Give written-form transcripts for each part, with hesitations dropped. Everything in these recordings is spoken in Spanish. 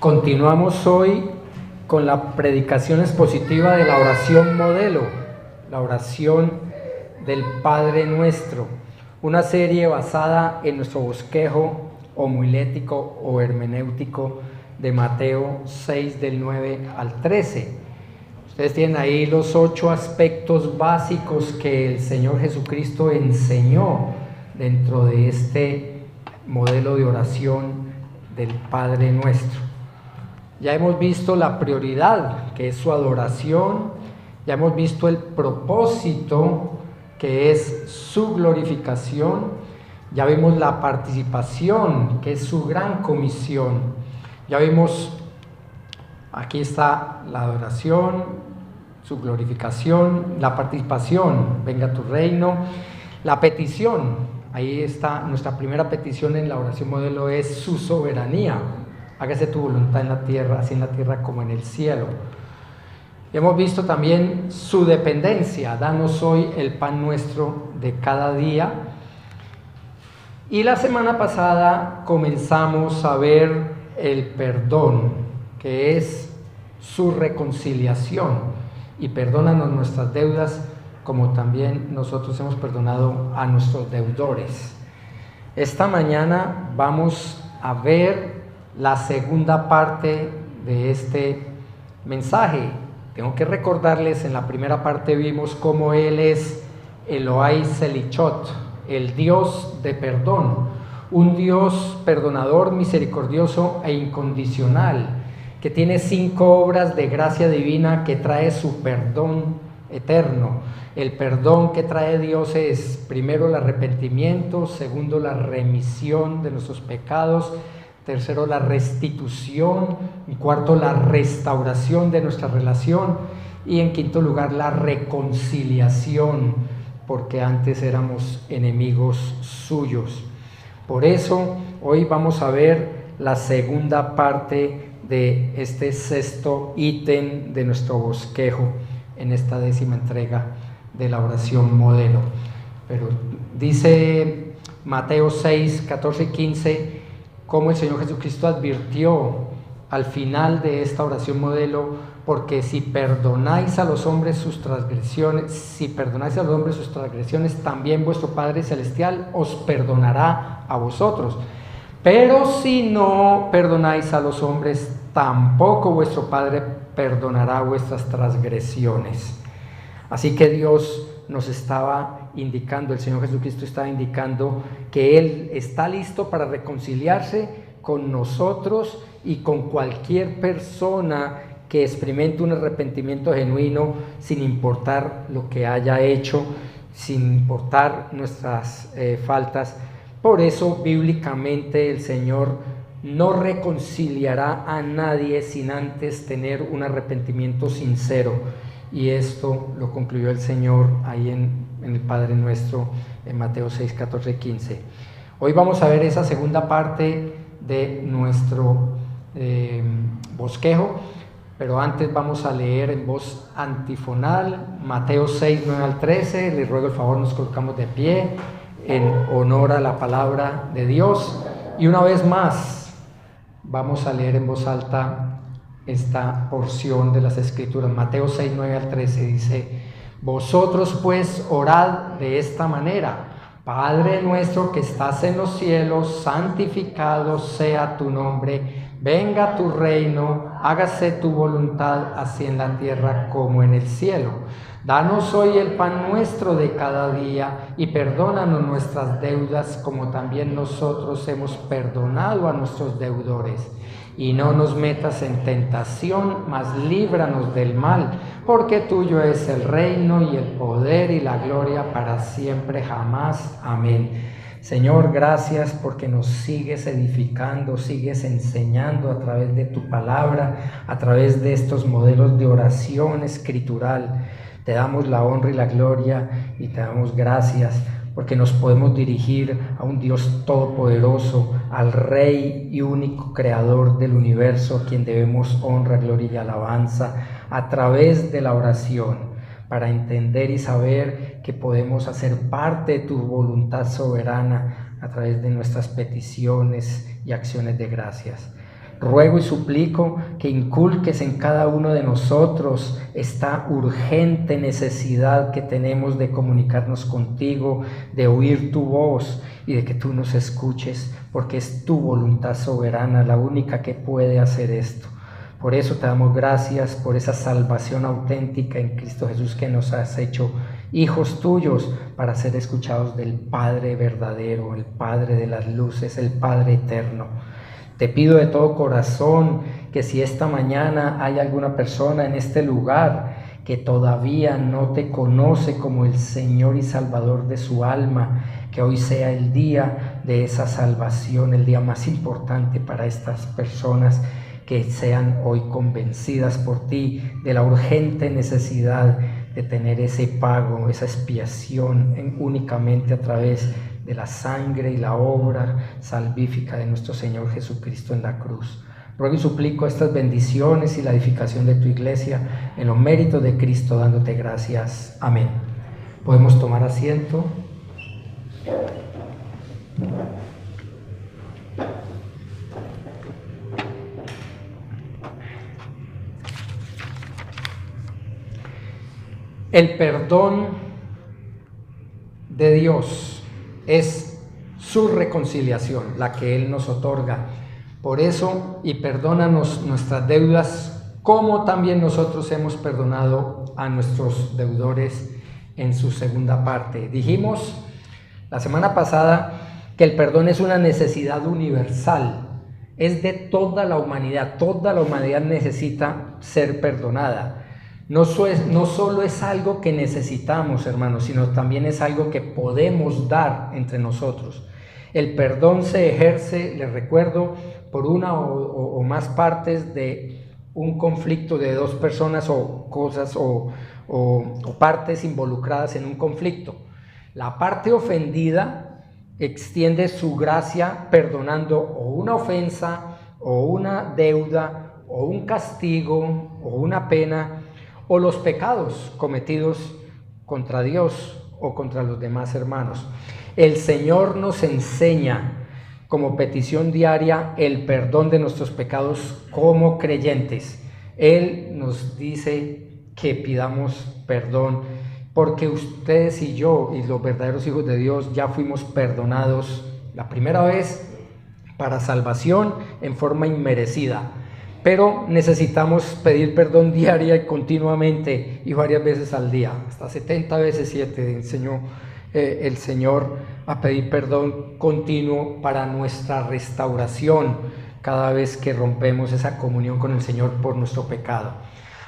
Continuamos hoy con la predicación expositiva de la oración modelo, la oración del Padre Nuestro, una serie basada en nuestro bosquejo homilético o hermenéutico de Mateo 6 del 9 al 13. Ustedes tienen ahí los 8 aspectos básicos que el Señor Jesucristo enseñó dentro de este modelo de oración del Padre Nuestro. Ya hemos visto la prioridad, que es su adoración, ya hemos visto el propósito, que es su glorificación, ya vimos la participación, que es su gran comisión, ya vimos, aquí está la adoración, su glorificación, la participación, venga tu reino, la petición, ahí está nuestra primera petición en la oración modelo, es su soberanía. Hágase tu voluntad en la tierra, así en la tierra como en el cielo. Hemos visto también su dependencia, danos hoy el pan nuestro de cada día. Y la semana pasada comenzamos a ver el perdón, que es su reconciliación. Y perdónanos nuestras deudas, como también nosotros hemos perdonado a nuestros deudores. Esta mañana vamos a ver la segunda parte de este mensaje. Tengo que recordarles, en la primera parte vimos cómo Él es Elohai Selichot, el Dios de perdón, un Dios perdonador, misericordioso e incondicional, que tiene 5 obras de gracia divina que trae su perdón eterno. El perdón que trae Dios es, primero, el arrepentimiento, segundo, la remisión de nuestros pecados, tercero, la restitución, en cuarto, la restauración de nuestra relación y en quinto lugar, la reconciliación, porque antes éramos enemigos suyos. Por eso, hoy vamos a ver la segunda parte de este 6º ítem de nuestro bosquejo en esta 10ª entrega de la oración modelo. Pero dice Mateo 6, 14 y 15, como el Señor Jesucristo advirtió al final de esta oración modelo, porque si perdonáis a los hombres sus transgresiones, también vuestro Padre Celestial os perdonará a vosotros. Pero si no perdonáis a los hombres, tampoco vuestro Padre perdonará vuestras transgresiones. Así que Dios nos estaba indicando, el Señor Jesucristo estaba indicando que Él está listo para reconciliarse con nosotros y con cualquier persona que experimente un arrepentimiento genuino, sin importar lo que haya hecho, sin importar nuestras faltas. Por eso, bíblicamente, el Señor no reconciliará a nadie sin antes tener un arrepentimiento sincero. Y esto lo concluyó el Señor ahí en el Padre Nuestro, en Mateo 6, 14 y 15. Hoy vamos a ver esa segunda parte de nuestro bosquejo, pero antes vamos a leer en voz antifonal Mateo 6, 9 al 13. Les ruego el favor, nos colocamos de pie en honor a la palabra de Dios. Y una vez más vamos a leer en voz alta esta porción de las Escrituras. Mateo 6, 9 al 13 dice: vosotros pues orad de esta manera: Padre nuestro que estás en los cielos, santificado sea tu nombre, venga tu reino, hágase tu voluntad, así en la tierra como en el cielo. Danos hoy el pan nuestro de cada día y perdónanos nuestras deudas, como también nosotros hemos perdonado a nuestros deudores. Y no nos metas en tentación, mas líbranos del mal, porque tuyo es el reino y el poder y la gloria para siempre jamás. Amén. Señor, gracias porque nos sigues edificando, sigues enseñando a través de tu palabra, a través de estos modelos de oración escritural. Te damos la honra y la gloria y te damos gracias porque nos podemos dirigir a un Dios todopoderoso, al Rey y único Creador del universo, a quien debemos honra, gloria y alabanza a través de la oración, para entender y saber que podemos hacer parte de tu voluntad soberana a través de nuestras peticiones y acciones de gracias. Ruego y suplico que inculques en cada uno de nosotros esta urgente necesidad que tenemos de comunicarnos contigo, de oír tu voz y de que tú nos escuches, porque es tu voluntad soberana la única que puede hacer esto. Por eso te damos gracias por esa salvación auténtica en Cristo Jesús, que nos has hecho hijos tuyos para ser escuchados del Padre verdadero, el Padre de las luces, el Padre eterno. Te pido de todo corazón que si esta mañana hay alguna persona en este lugar que todavía no te conoce como el Señor y Salvador de su alma, que hoy sea el día de esa salvación, el día más importante para estas personas, que sean hoy convencidas por ti de la urgente necesidad de tener ese pago, esa expiación únicamente a través de la sangre y la obra salvífica de nuestro Señor Jesucristo en la cruz. Ruego y suplico estas bendiciones y la edificación de tu iglesia en los méritos de Cristo, dándote gracias. Amén. Podemos tomar asiento. El perdón de Dios es su reconciliación, la que Él nos otorga. Por eso, y perdónanos nuestras deudas, como también nosotros hemos perdonado a nuestros deudores, en su segunda parte. Dijimos la semana pasada que el perdón es una necesidad universal, es de toda la humanidad necesita ser perdonada. No solo es algo que necesitamos, hermanos, sino también es algo que podemos dar entre nosotros. El perdón se ejerce, les recuerdo, por una o más partes de un conflicto de dos personas o cosas o partes involucradas en un conflicto. La parte ofendida extiende su gracia perdonando o una ofensa o una deuda o un castigo o una pena, o los pecados cometidos contra Dios o contra los demás hermanos. El Señor nos enseña como petición diaria el perdón de nuestros pecados como creyentes. Él nos dice que pidamos perdón porque ustedes y yo y los verdaderos hijos de Dios ya fuimos perdonados la primera vez para salvación en forma inmerecida. Pero necesitamos pedir perdón diaria y continuamente y varias veces al día. Hasta 70 veces 7 enseñó el Señor a pedir perdón continuo para nuestra restauración cada vez que rompemos esa comunión con el Señor por nuestro pecado.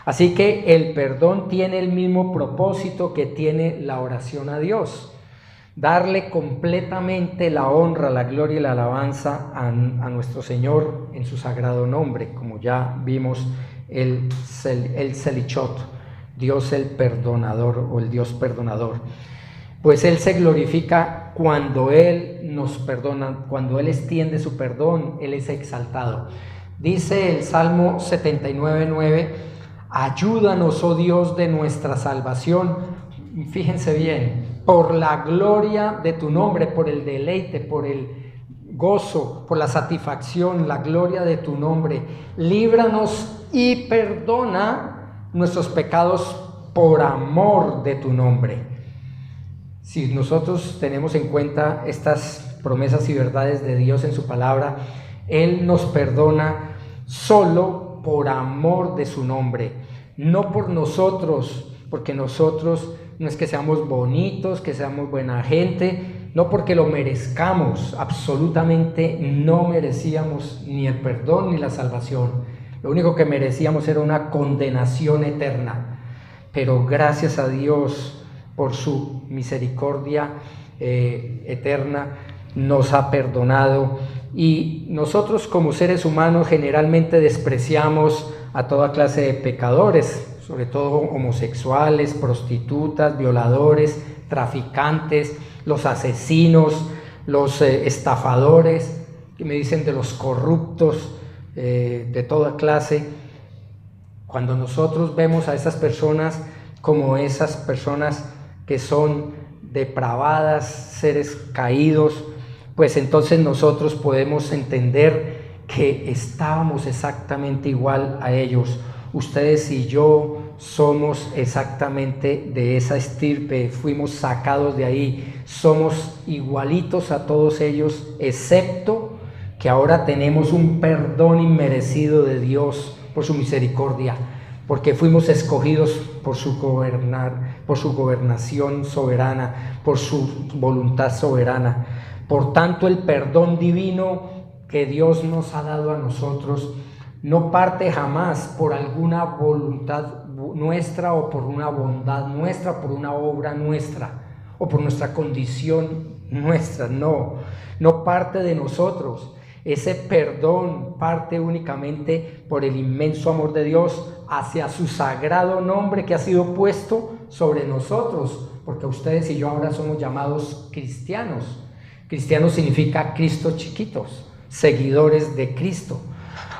Así que el perdón tiene el mismo propósito que tiene la oración a Dios. Darle completamente la honra, la gloria y la alabanza a nuestro Señor en su sagrado nombre, como ya vimos el Selichot, Dios el perdonador o el Dios perdonador. Pues Él se glorifica cuando Él nos perdona, cuando Él extiende su perdón, Él es exaltado. Dice el Salmo 79:9, ayúdanos, oh Dios de nuestra salvación, fíjense bien, por la gloria de tu nombre, por el deleite, por el gozo, por la satisfacción, la gloria de tu nombre. Líbranos y perdona nuestros pecados por amor de tu nombre. Si nosotros tenemos en cuenta estas promesas y verdades de Dios en su palabra, Él nos perdona solo por amor de su nombre, no por nosotros, porque nosotros no es que seamos bonitos, que seamos buena gente, no porque lo merezcamos, absolutamente no merecíamos ni el perdón ni la salvación. Lo único que merecíamos era una condenación eterna, pero gracias a Dios por su misericordia eterna nos ha perdonado, y nosotros como seres humanos generalmente despreciamos a toda clase de pecadores, sobre todo homosexuales, prostitutas, violadores, traficantes, los asesinos, los estafadores, que me dicen de los corruptos de toda clase. Cuando nosotros vemos a esas personas como esas personas que son depravadas, seres caídos, pues entonces nosotros podemos entender que estábamos exactamente igual a ellos. Ustedes y yo somos exactamente de esa estirpe, fuimos sacados de ahí, somos igualitos a todos ellos, excepto que ahora tenemos un perdón inmerecido de Dios por su misericordia, porque fuimos escogidos por su gobernación soberana, por su voluntad soberana. Por tanto, el perdón divino que Dios nos ha dado a nosotros no parte jamás por alguna voluntad nuestra o por una bondad nuestra, por una obra nuestra o por nuestra condición nuestra, no parte de nosotros. Ese perdón parte únicamente por el inmenso amor de Dios hacia su sagrado nombre que ha sido puesto sobre nosotros, porque ustedes y yo ahora somos llamados cristianos. Cristiano significa Cristo chiquitos, seguidores de Cristo.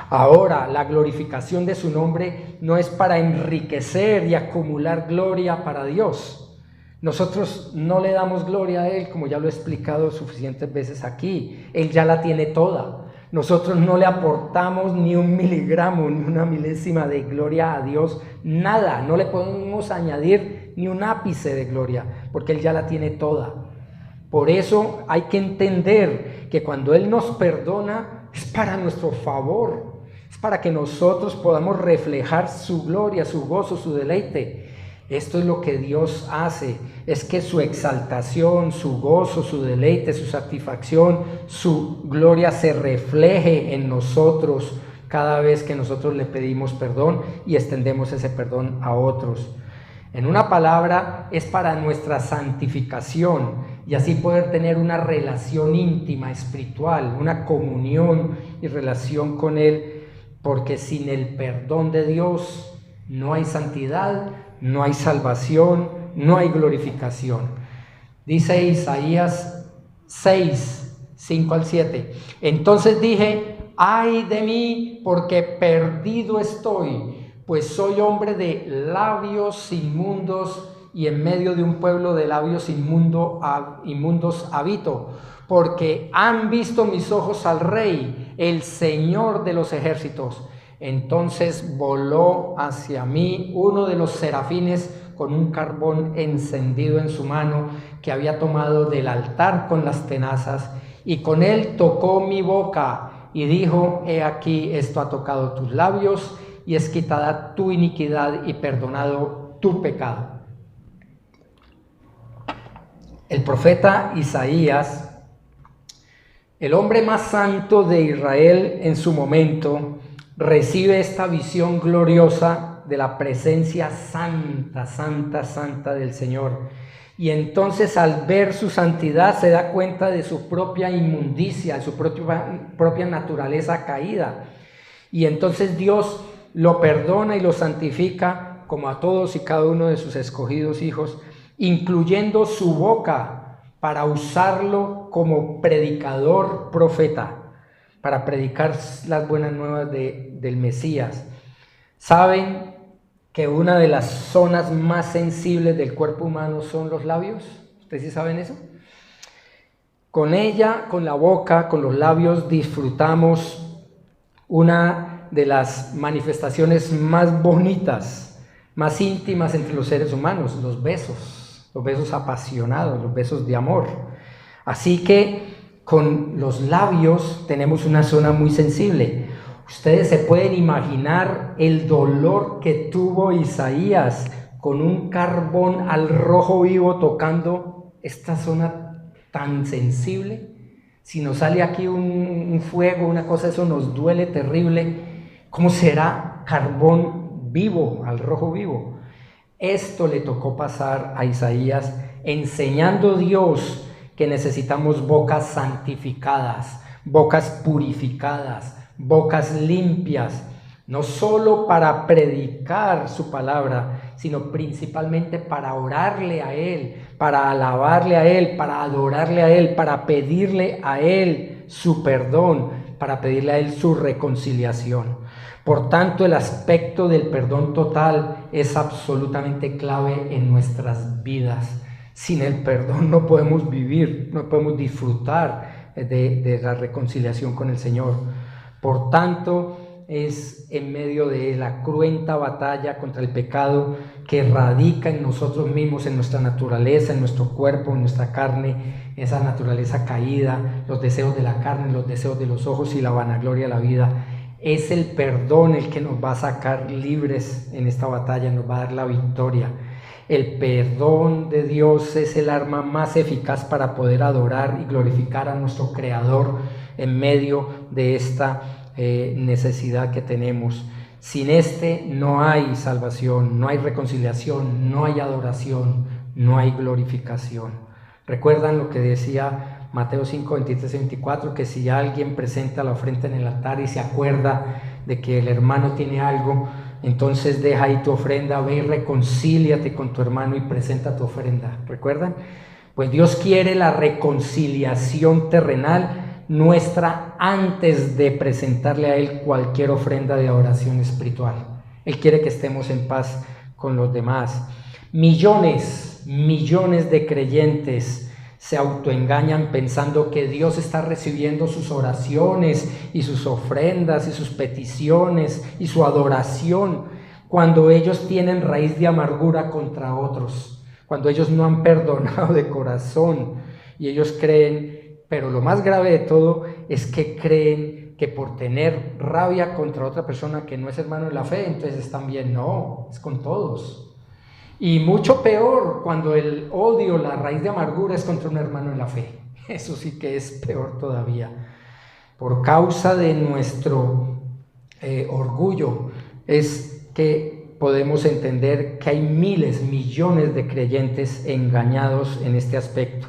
Ahora, la glorificación de su nombre no es para enriquecer y acumular gloria para Dios. Nosotros no le damos gloria a Él, como ya lo he explicado suficientes veces aquí. Él ya la tiene toda. Nosotros no le aportamos ni un miligramo, ni una milésima de gloria a Dios, nada. No le podemos añadir ni un ápice de gloria, porque Él ya la tiene toda. Por eso hay que entender que cuando Él nos perdona es para nuestro favor, es para que nosotros podamos reflejar su gloria, su gozo, su deleite. Esto es lo que Dios hace, es que su exaltación, su gozo, su deleite, su satisfacción, su gloria se refleje en nosotros cada vez que nosotros le pedimos perdón y extendemos ese perdón a otros. En una palabra, es para nuestra santificación y así poder tener una relación íntima, espiritual, una comunión y relación con Él, porque sin el perdón de Dios no hay santidad, no hay salvación, no hay glorificación. Dice Isaías 6, 5 al 7. Entonces dije: ay de mí, porque perdido estoy, pues soy hombre de labios inmundos y en medio de un pueblo de labios inmundos habito, porque han visto mis ojos al Rey, el Señor de los ejércitos. Entonces voló hacia mí uno de los serafines con un carbón encendido en su mano que había tomado del altar con las tenazas, y con él tocó mi boca y dijo: he aquí, esto ha tocado tus labios, y es quitada tu iniquidad y perdonado tu pecado. El profeta Isaías, el hombre más santo de Israel en su momento, recibe esta visión gloriosa de la presencia santa, santa, santa del Señor. Y entonces, al ver su santidad, se da cuenta de su propia inmundicia, de su propia naturaleza caída. Y entonces Dios lo perdona y lo santifica, como a todos y cada uno de sus escogidos hijos, incluyendo su boca, para usarlo como predicador profeta, para predicar las buenas nuevas del Mesías. ¿Saben que una de las zonas más sensibles del cuerpo humano son los labios? ¿Ustedes sí saben eso? Con ella, con la boca, con los labios, disfrutamos una de las manifestaciones más bonitas, más íntimas entre los seres humanos: los besos apasionados, los besos de amor. Así que con los labios tenemos una zona muy sensible. Ustedes se pueden imaginar el dolor que tuvo Isaías con un carbón al rojo vivo tocando esta zona tan sensible. Si nos sale aquí un fuego, una cosa, eso nos duele terrible. ¿Cómo será carbón vivo, al rojo vivo? Esto le tocó pasar a Isaías, enseñando Dios que necesitamos bocas santificadas, bocas purificadas, bocas limpias, no solo para predicar su palabra, sino principalmente para orarle a Él, para alabarle a Él, para adorarle a Él, para pedirle a Él su perdón, para pedirle a Él su reconciliación. Por tanto, el aspecto del perdón total es absolutamente clave en nuestras vidas. Sin el perdón no podemos vivir, no podemos disfrutar de la reconciliación con el Señor. Por tanto, es en medio de la cruenta batalla contra el pecado que radica en nosotros mismos, en nuestra naturaleza, en nuestro cuerpo, en nuestra carne, esa naturaleza caída, los deseos de la carne, los deseos de los ojos y la vanagloria de la vida. Es el perdón el que nos va a sacar libres en esta batalla, nos va a dar la victoria. El perdón de Dios es el arma más eficaz para poder adorar y glorificar a nuestro Creador en medio de esta necesidad que tenemos. Sin este no hay salvación, no hay reconciliación, no hay adoración, no hay glorificación. ¿Recuerdan lo que decía Mateo 5, 23 y 24? Que si alguien presenta la ofrenda en el altar y se acuerda de que el hermano tiene algo, entonces deja ahí tu ofrenda, ve y reconcíliate con tu hermano y presenta tu ofrenda. ¿Recuerdan? Pues Dios quiere la reconciliación terrenal nuestra antes de presentarle a Él cualquier ofrenda de adoración espiritual. Él quiere que estemos en paz con los demás. Millones de creyentes se autoengañan pensando que Dios está recibiendo sus oraciones y sus ofrendas y sus peticiones y su adoración cuando ellos tienen raíz de amargura contra otros, cuando ellos no han perdonado de corazón y ellos creen. Pero lo más grave de todo es que creen que por tener rabia contra otra persona que no es hermano de la fe, entonces están bien. No, es con todos. Y mucho peor cuando el odio, la raíz de amargura es contra un hermano en la fe. Eso sí que es peor todavía. Por causa de nuestro orgullo es que podemos entender que hay miles, millones de creyentes engañados en este aspecto.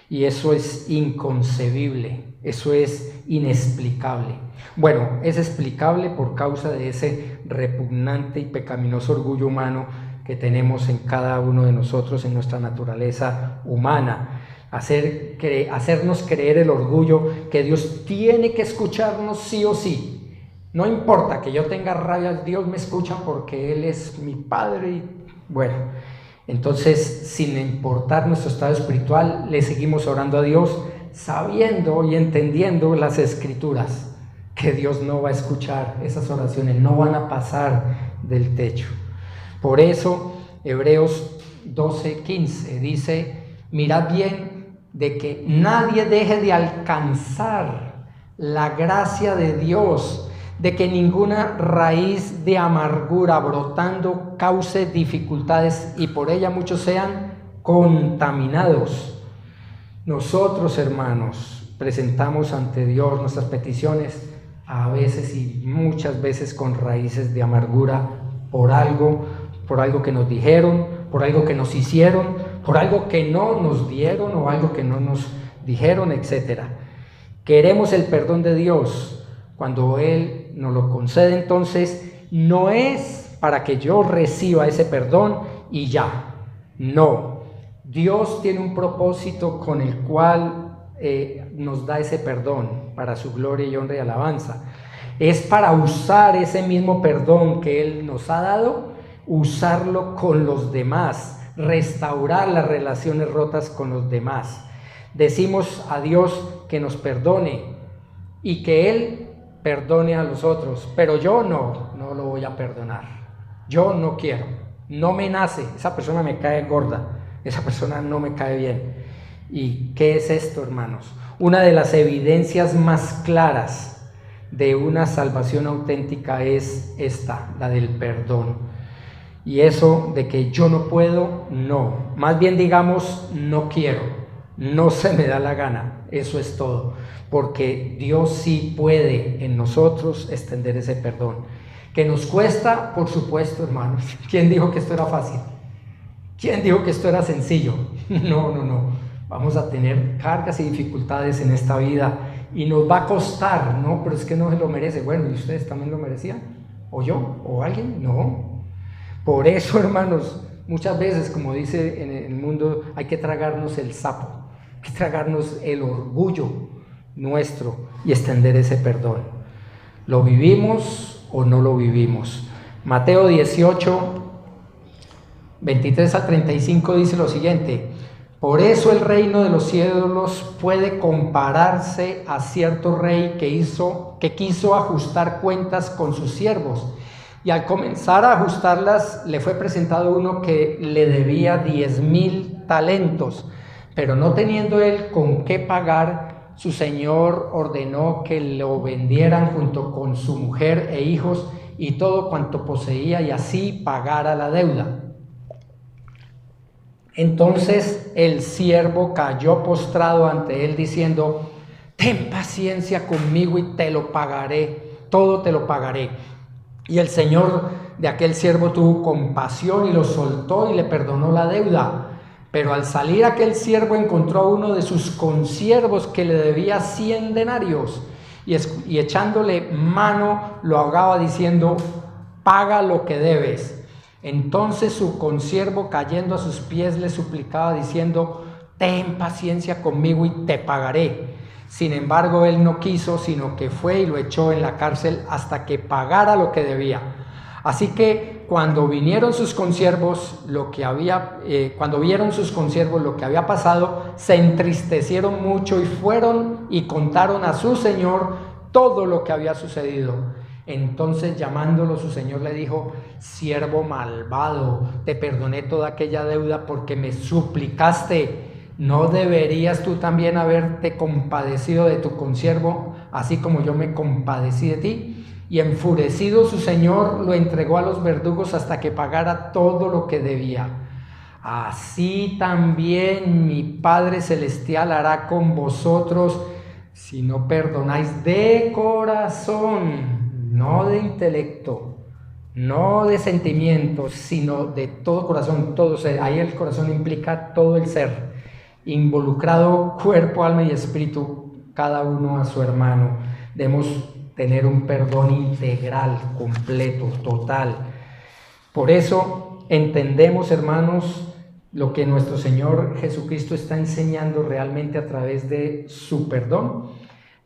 Y eso es inconcebible, eso es inexplicable. Bueno, es explicable por causa de ese repugnante y pecaminoso orgullo humano que tenemos en cada uno de nosotros, en nuestra naturaleza humana. Hacernos creer el orgullo que Dios tiene que escucharnos sí o sí. No importa que yo tenga rabia, Dios me escucha porque Él es mi Padre. Y bueno, entonces, sin importar nuestro estado espiritual, le seguimos orando a Dios, sabiendo y entendiendo las Escrituras, que Dios no va a escuchar esas oraciones, no van a pasar del techo. Por eso, Hebreos 12:15 dice: mirad bien de que nadie deje de alcanzar la gracia de Dios, de que ninguna raíz de amargura brotando cause dificultades y por ella muchos sean contaminados. Nosotros, hermanos, presentamos ante Dios nuestras peticiones a veces y muchas veces con raíces de amargura por algo que nos dijeron, por algo que nos hicieron, por algo que no nos dieron o algo que no nos dijeron, etc. Queremos el perdón de Dios. Cuando Él nos lo concede, entonces no es para que yo reciba ese perdón y ya. No, Dios tiene un propósito con el cual nos da ese perdón para su gloria y honra y alabanza. Es para usar ese mismo perdón que Él nos ha dado, usarlo con los demás, restaurar las relaciones rotas con los demás. Decimos a Dios que nos perdone y que Él perdone a los otros, pero yo no lo voy a perdonar. Yo no quiero, no me nace, esa persona me cae gorda, esa persona no me cae bien. ¿Y qué es esto, hermanos? Una de las evidencias más claras de una salvación auténtica es esta, la del perdón. Y eso de que yo no puedo, no. Más bien digamos, no quiero, no se me da la gana, eso es todo. Porque Dios sí puede en nosotros extender ese perdón. ¿Que nos cuesta? Por supuesto, hermanos. ¿Quién dijo que esto era fácil? ¿Quién dijo que esto era sencillo? No. Vamos a tener cargas y dificultades en esta vida y nos va a costar, ¿no? Pero es que no se lo merece. Bueno, ¿y ustedes también lo merecían? ¿O yo? ¿O alguien? No. Por eso, hermanos, muchas veces, como dice en el mundo, hay que tragarnos el sapo, hay que tragarnos el orgullo nuestro y extender ese perdón. ¿Lo vivimos o no lo vivimos? Mateo 18, 23 a 35 dice lo siguiente: por eso el reino de los cielos puede compararse a cierto rey que hizo que quiso ajustar cuentas con sus siervos. Y al comenzar a ajustarlas, le fue presentado uno que le debía 10,000 talentos. Pero no teniendo él con qué pagar, su señor ordenó que lo vendieran junto con su mujer e hijos y todo cuanto poseía, y así pagara la deuda. Entonces el siervo cayó postrado ante él diciendo: ten paciencia conmigo y te lo pagaré, todo te lo pagaré. Y el señor de aquel siervo tuvo compasión y lo soltó y le perdonó la deuda. Pero al salir aquel siervo encontró a uno de sus consiervos que le debía 100 denarios y echándole mano lo ahogaba diciendo: paga lo que debes. Entonces su consiervo, cayendo a sus pies, le suplicaba diciendo: ten paciencia conmigo y te pagaré. Sin embargo, él no quiso, sino que fue y lo echó en la cárcel hasta que pagara lo que debía. Así que cuando vieron sus consiervos lo que había pasado, se entristecieron mucho y fueron y contaron a su señor todo lo que había sucedido. Entonces, llamándolo, su señor le dijo: siervo malvado, te perdoné toda aquella deuda porque me suplicaste. ¿No deberías tú también haberte compadecido de tu consiervo, así como yo me compadecí de ti? Y enfurecido su señor lo entregó a los verdugos hasta que pagara todo lo que debía. Así también mi Padre Celestial hará con vosotros si no perdonáis de corazón, no de intelecto, no de sentimientos, sino de todo corazón, todo ser. Ahí el corazón implica todo el ser, involucrado cuerpo, alma y espíritu, cada uno a su hermano. Debemos tener un perdón integral, completo, total. Por eso entendemos, hermanos, lo que nuestro Señor Jesucristo está enseñando realmente a través de su perdón.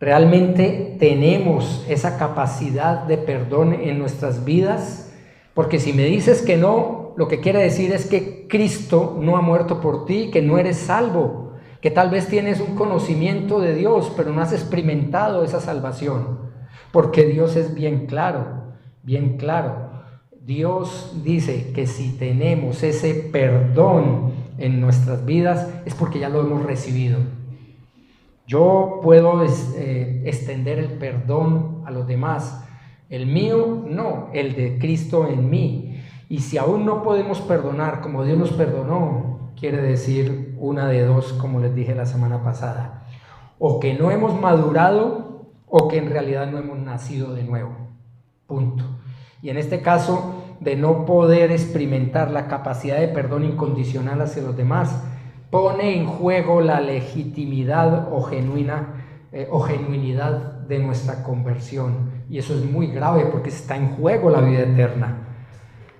Realmente tenemos esa capacidad de perdón en nuestras vidas, porque si me dices que no, lo que quiere decir es que Cristo no ha muerto por ti, que no eres salvo, que tal vez tienes un conocimiento de Dios, pero no has experimentado esa salvación, porque Dios es bien claro, bien claro. Dios dice que si tenemos ese perdón en nuestras vidas es porque ya lo hemos recibido. Yo puedo extender el perdón a los demás. El mío no, el de Cristo en mí. Y si aún no podemos perdonar como Dios nos perdonó, quiere decir una de dos, como les dije la semana pasada: o que no hemos madurado o que en realidad no hemos nacido de nuevo. Punto. Y en este caso, de no poder experimentar la capacidad de perdón incondicional hacia los demás, pone en juego la legitimidad o genuinidad de nuestra conversión. Y eso es muy grave porque está en juego la vida eterna.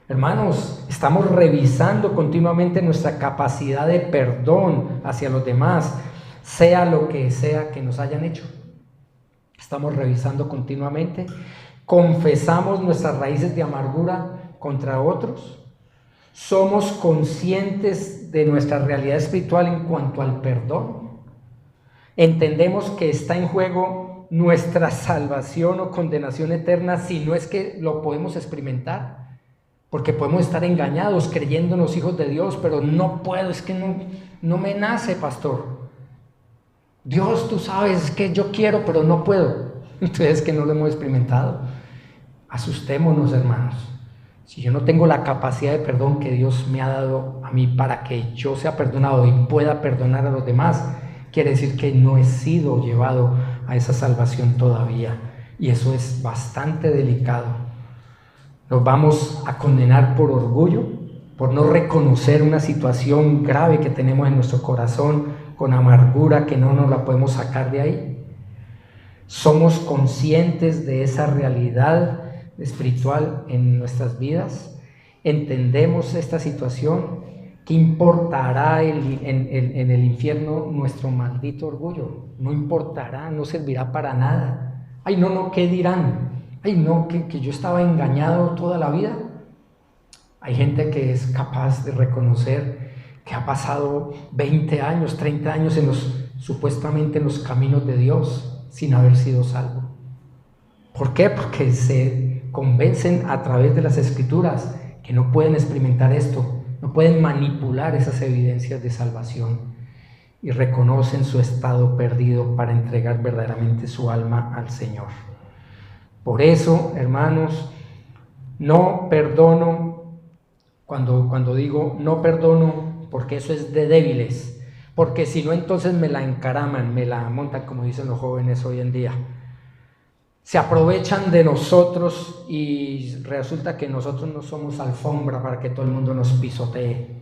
Hermanos, estamos revisando continuamente nuestra capacidad de perdón hacia los demás, sea lo que sea que nos hayan hecho. Estamos revisando continuamente. Confesamos nuestras raíces de amargura contra otros. ¿Somos conscientes de nuestra realidad espiritual en cuanto al perdón? ¿Entendemos que está en juego nuestra salvación o condenación eterna si no es que lo podemos experimentar? Porque podemos estar engañados creyéndonos hijos de Dios, pero no puedo, es que no me nace, pastor. Dios, tú sabes, es que yo quiero, pero no puedo. Entonces es que no lo hemos experimentado. Asustémonos, hermanos. Si yo no tengo la capacidad de perdón que Dios me ha dado a mí para que yo sea perdonado y pueda perdonar a los demás, quiere decir que no he sido llevado a esa salvación todavía. Y eso es bastante delicado. Nos vamos a condenar por orgullo, por no reconocer una situación grave que tenemos en nuestro corazón, con amargura que no nos la podemos sacar de ahí. ¿Somos conscientes de esa realidad espiritual en nuestras vidas? ¿Entendemos esta situación? ¿Qué importará en el infierno nuestro maldito orgullo? No importará, no servirá para nada. Ay, no, ¿qué dirán? Ay, no, que yo estaba engañado toda la vida. Hay gente que es capaz de reconocer que ha pasado 20 años, 30 años supuestamente en los caminos de Dios sin haber sido salvo. ¿Por qué? Porque se convencen a través de las Escrituras que no pueden experimentar esto, no pueden manipular esas evidencias de salvación y reconocen su estado perdido para entregar verdaderamente su alma al Señor. Por eso, hermanos, no perdono, cuando digo no perdono, porque eso es de débiles, porque si no entonces me la encaraman, me la montan, como dicen los jóvenes hoy en día. Se aprovechan de nosotros y resulta que nosotros no somos alfombra para que todo el mundo nos pisotee.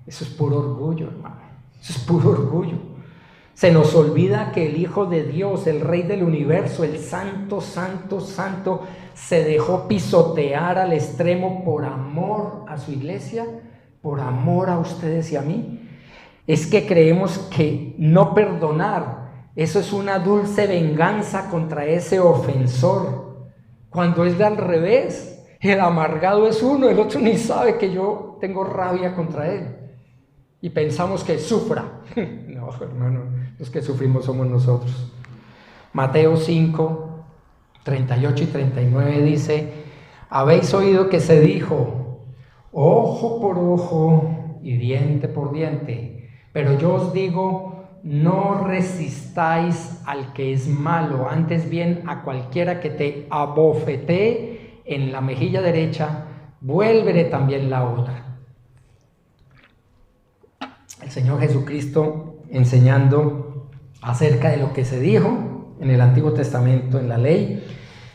Eso es puro orgullo, hermano. Eso es puro orgullo. Se nos olvida que el Hijo de Dios, el Rey del universo, el Santo, Santo, Santo, se dejó pisotear al extremo por amor a su iglesia, por amor a ustedes y a mí. Es que creemos que no perdonar, eso es una dulce venganza contra ese ofensor, cuando es al revés. El amargado es uno, el otro ni sabe que yo tengo rabia contra él. Y pensamos que sufra. No, hermano, los que sufrimos somos nosotros. Mateo 5, 38 y 39 dice: habéis oído que se dijo, ojo por ojo y diente por diente, pero yo os digo, no resistáis al que es malo, antes bien a cualquiera que te abofetee en la mejilla derecha, vuélvele también la otra. El Señor Jesucristo enseñando acerca de lo que se dijo en el Antiguo Testamento, en la ley,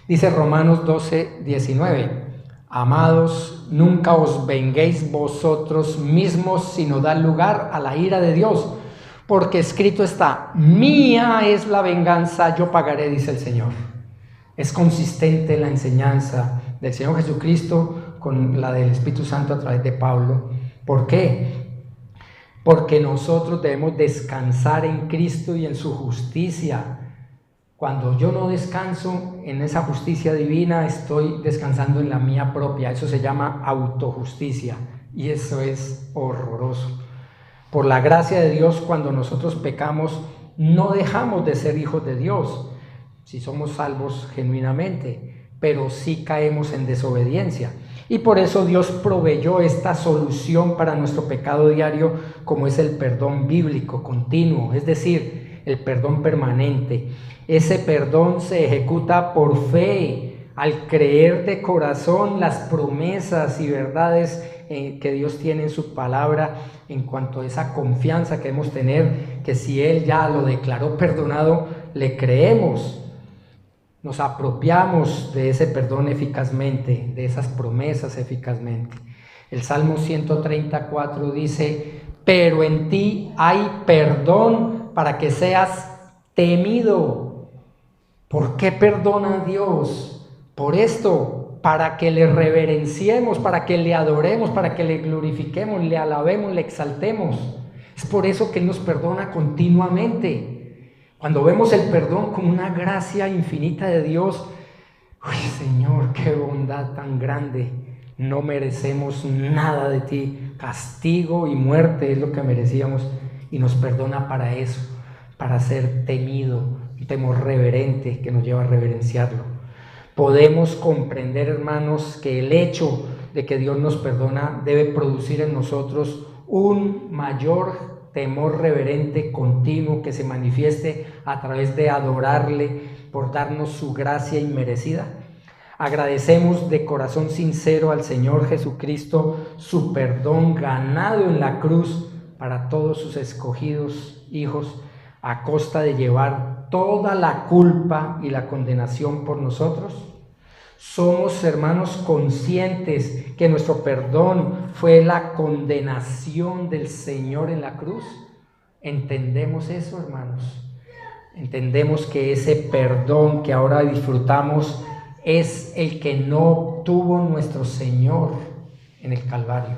dice Romanos 12, 19: amados, nunca os venguéis vosotros mismos, sino dad lugar a la ira de Dios, porque escrito está, mía es la venganza, yo pagaré, dice el Señor. Es consistente la enseñanza del Señor Jesucristo con la del Espíritu Santo a través de Pablo. ¿Por qué? Porque nosotros debemos descansar en Cristo y en su justicia. Cuando yo no descanso en esa justicia divina, estoy descansando en la mía propia. Eso se llama autojusticia y eso es horroroso. Por la gracia de Dios, cuando nosotros pecamos, no dejamos de ser hijos de Dios, si somos salvos genuinamente, pero sí caemos en desobediencia. Y por eso Dios proveyó esta solución para nuestro pecado diario, como es el perdón bíblico continuo, es decir, el perdón permanente. Ese perdón se ejecuta por fe, al creer de corazón las promesas y verdades que Dios tiene en su palabra, en cuanto a esa confianza que debemos tener, que si Él ya lo declaró perdonado, le creemos. Nos apropiamos de ese perdón eficazmente, de esas promesas eficazmente. El Salmo 134 dice: pero en ti hay perdón para que seas temido. ¿Por qué perdona Dios? Por esto, para que le reverenciemos, para que le adoremos, para que le glorifiquemos, le alabemos, le exaltemos. Es por eso que Él nos perdona continuamente. Cuando vemos el perdón como una gracia infinita de Dios, ¡uy, Señor, qué bondad tan grande! No merecemos nada de ti, castigo y muerte es lo que merecíamos, y nos perdona para eso, para ser temido, un temor reverente que nos lleva a reverenciarlo. Podemos comprender, hermanos, que el hecho de que Dios nos perdona debe producir en nosotros un mayor temor reverente continuo que se manifieste a través de adorarle por darnos su gracia inmerecida. Agradecemos de corazón sincero al Señor Jesucristo su perdón ganado en la cruz para todos sus escogidos hijos, a costa de llevar toda la culpa y la condenación por nosotros. Somos, hermanos, conscientes que nuestro perdón fue la condenación del Señor en la cruz. ¿Entendemos eso, hermanos? Entendemos que ese perdón que ahora disfrutamos es el que no obtuvo nuestro Señor en el Calvario.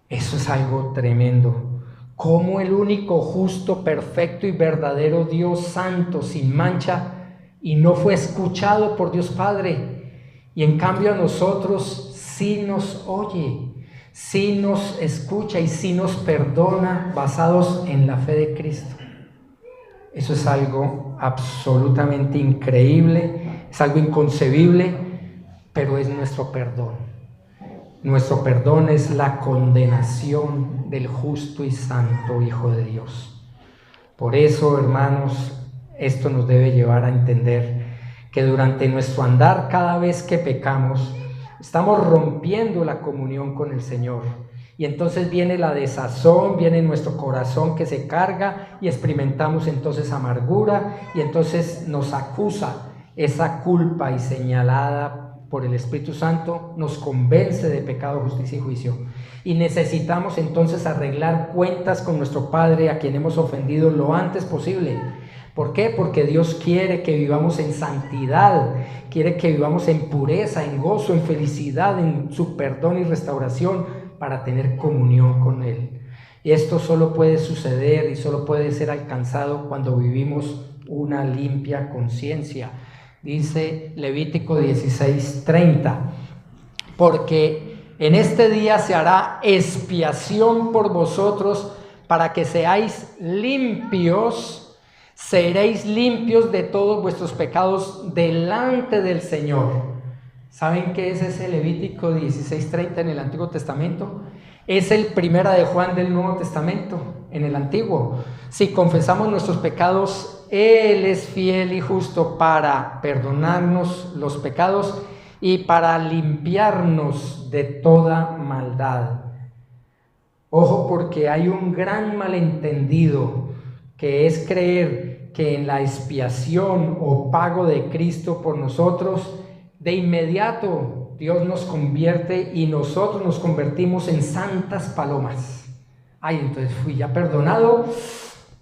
Eso es algo tremendo. Como el único justo, perfecto y verdadero Dios santo, sin mancha, y no fue escuchado por Dios Padre, y en cambio a nosotros sí nos oye, sí nos escucha y sí nos perdona basados en la fe de Cristo. Eso es algo absolutamente increíble, es algo inconcebible, pero es nuestro perdón. Nuestro perdón es la condenación del justo y santo Hijo de Dios. Por eso, hermanos, esto nos debe llevar a entender que durante nuestro andar, cada vez que pecamos, estamos rompiendo la comunión con el Señor. Y entonces viene la desazón, viene nuestro corazón que se carga y experimentamos entonces amargura y entonces nos acusa esa culpa y señalada por el Espíritu Santo, nos convence de pecado, justicia y juicio. Y necesitamos entonces arreglar cuentas con nuestro Padre a quien hemos ofendido lo antes posible. ¿Por qué? Porque Dios quiere que vivamos en santidad, quiere que vivamos en pureza, en gozo, en felicidad, en su perdón y restauración para tener comunión con Él. Y esto solo puede suceder y solo puede ser alcanzado cuando vivimos una limpia conciencia. Dice Levítico 16:30, porque en este día se hará expiación por vosotros para que seáis limpios. Seréis limpios de todos vuestros pecados delante del Señor. ¿Saben qué es ese Levítico 16:30 en el Antiguo Testamento? Es el Primera de Juan del Nuevo Testamento en el Antiguo. Si confesamos nuestros pecados, Él es fiel y justo para perdonarnos los pecados y para limpiarnos de toda maldad. Ojo, porque hay un gran malentendido, que es creer que en la expiación o pago de Cristo por nosotros, de inmediato Dios nos convierte y nosotros nos convertimos en santas palomas. Ay, entonces fui ya perdonado.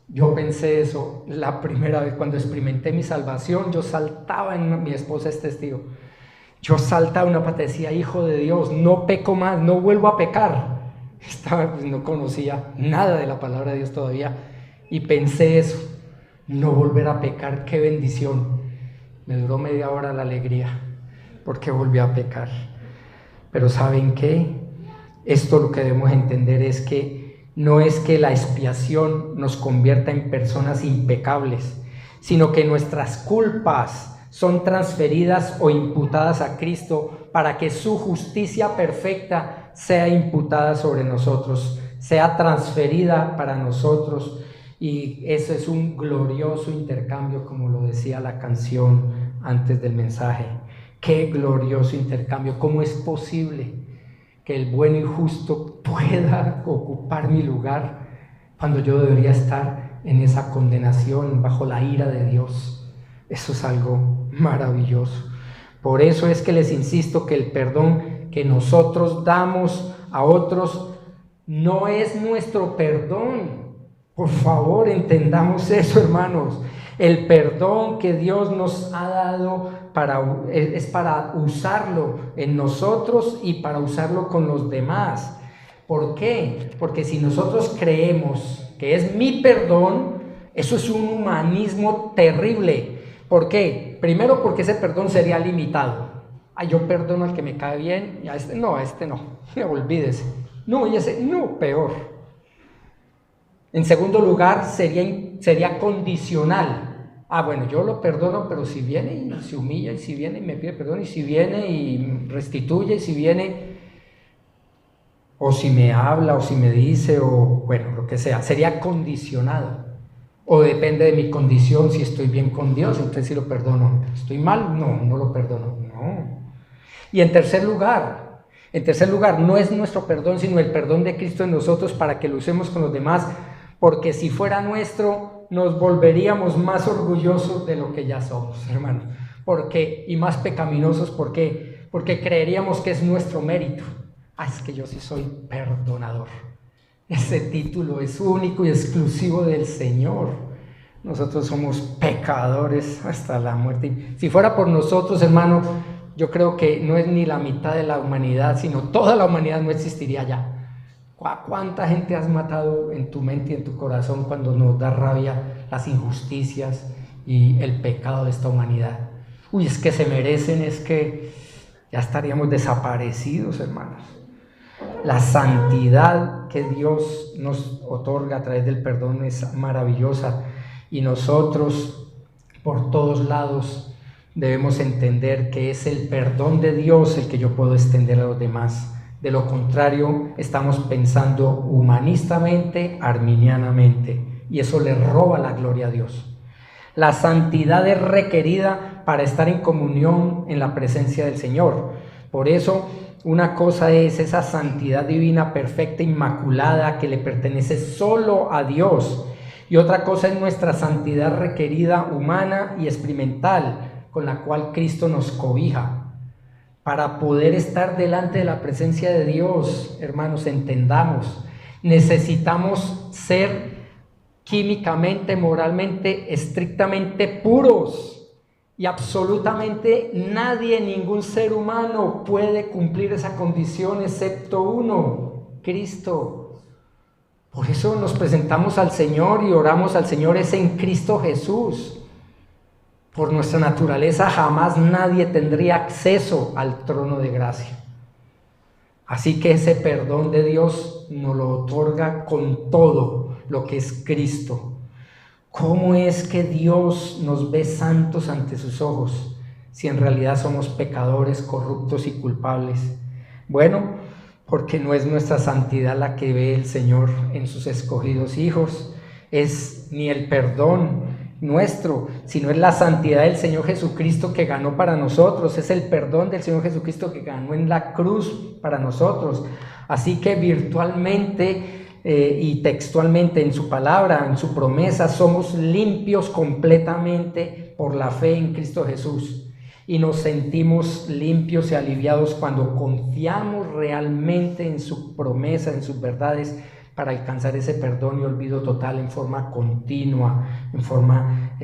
Yo pensé eso la primera vez cuando experimenté mi salvación. Yo saltaba, mi esposa es testigo, yo saltaba una pata, decía, Hijo de Dios, no peco más, no vuelvo a pecar. No conocía nada de la palabra de Dios todavía. Y pensé eso, no volver a pecar, qué bendición. Me duró media hora la alegría, porque volví a pecar. Pero ¿saben qué? Esto lo que debemos entender es que no es que la expiación nos convierta en personas impecables, sino que nuestras culpas son transferidas o imputadas a Cristo para que su justicia perfecta sea imputada sobre nosotros, sea transferida para nosotros. Y eso es un glorioso intercambio, como lo decía la canción antes del mensaje. Qué glorioso intercambio. ¿Cómo es posible que el bueno y justo pueda ocupar mi lugar cuando yo debería estar en esa condenación bajo la ira de Dios? Eso es algo maravilloso. Por eso es que les insisto que el perdón que nosotros damos a otros no es nuestro perdón. Por favor, entendamos eso, hermanos. El perdón que Dios nos ha dado es para usarlo en nosotros y para usarlo con los demás. ¿Por qué? Porque si nosotros creemos que es mi perdón, eso es un humanismo terrible. ¿Por qué? Primero, porque ese perdón sería limitado. Yo perdono al que me cae bien y a este no, olvídese. No, y ese no, peor. En segundo lugar, sería condicional. Bueno, yo lo perdono, pero si viene y se humilla, y si viene y me pide perdón, y si viene y restituye, y si viene, o si me habla, o si me dice, o bueno, lo que sea, sería condicionado. O depende de mi condición, si estoy bien con Dios, entonces sí lo perdono. ¿Estoy mal? No lo perdono. No. Y en tercer lugar, no es nuestro perdón, sino el perdón de Cristo en nosotros para que lo usemos con los demás. Porque si fuera nuestro, nos volveríamos más orgullosos de lo que ya somos, hermano. Y más pecaminosos, ¿por qué? Porque creeríamos que es nuestro mérito. Es que yo sí soy perdonador. Ese título es único y exclusivo del Señor. Nosotros somos pecadores hasta la muerte. Si fuera por nosotros, hermano, yo creo que no es ni la mitad de la humanidad, sino toda la humanidad no existiría ya. ¿Cuánta gente has matado en tu mente y en tu corazón cuando nos da rabia las injusticias y el pecado de esta humanidad? Es que se merecen, es que ya estaríamos desaparecidos, hermanos. La santidad que Dios nos otorga a través del perdón es maravillosa y nosotros por todos lados, debemos entender que es el perdón de Dios el que yo puedo extender a los demás. De lo contrario, estamos pensando humanistamente, arminianamente, y eso le roba la gloria a Dios. La santidad es requerida para estar en comunión en la presencia del Señor. Por eso, una cosa es esa santidad divina, perfecta, inmaculada, que le pertenece solo a Dios. Y otra cosa es nuestra santidad requerida, humana y experimental, con la cual Cristo nos cobija. Para poder estar delante de la presencia de Dios, hermanos, entendamos, necesitamos ser químicamente, moralmente, estrictamente puros. Y absolutamente nadie, ningún ser humano puede cumplir esa condición excepto uno, Cristo. Por eso nos presentamos al Señor y oramos al Señor, es en Cristo Jesús. Por nuestra naturaleza jamás nadie tendría acceso al trono de gracia. Así que ese perdón de Dios nos lo otorga con todo lo que es Cristo. ¿Cómo es que Dios nos ve santos ante sus ojos si en realidad somos pecadores, corruptos y culpables? Bueno, porque no es nuestra santidad la que ve el Señor en sus escogidos hijos, es ni el perdón nuestro, sino es la santidad del Señor Jesucristo que ganó para nosotros, es el perdón del Señor Jesucristo que ganó en la cruz para nosotros. Así que virtualmente y textualmente en su palabra, en su promesa, somos limpios completamente por la fe en Cristo Jesús. Y nos sentimos limpios y aliviados cuando confiamos realmente en su promesa, en sus verdades, para alcanzar ese perdón y olvido total en forma continua, en forma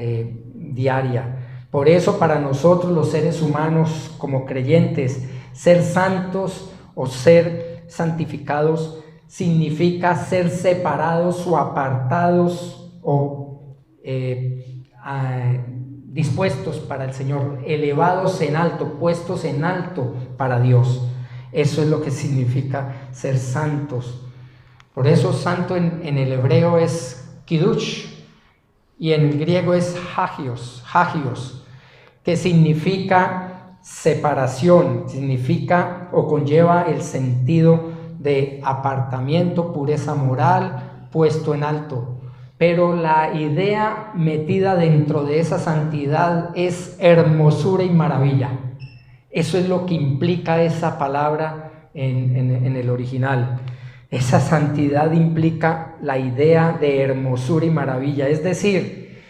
diaria. Por eso para nosotros los seres humanos como creyentes, ser santos o ser santificados significa ser separados o apartados o dispuestos para el Señor, elevados en alto, puestos en alto para Dios. Eso es lo que significa ser santos. Por eso santo en el hebreo es kiddush y en el griego es hagios, que significa separación, significa o conlleva el sentido de apartamiento, pureza moral, puesto en alto. Pero la idea metida dentro de esa santidad es hermosura y maravilla. Eso es lo que implica esa palabra en el original. Esa santidad implica la idea de hermosura y maravilla, es decir,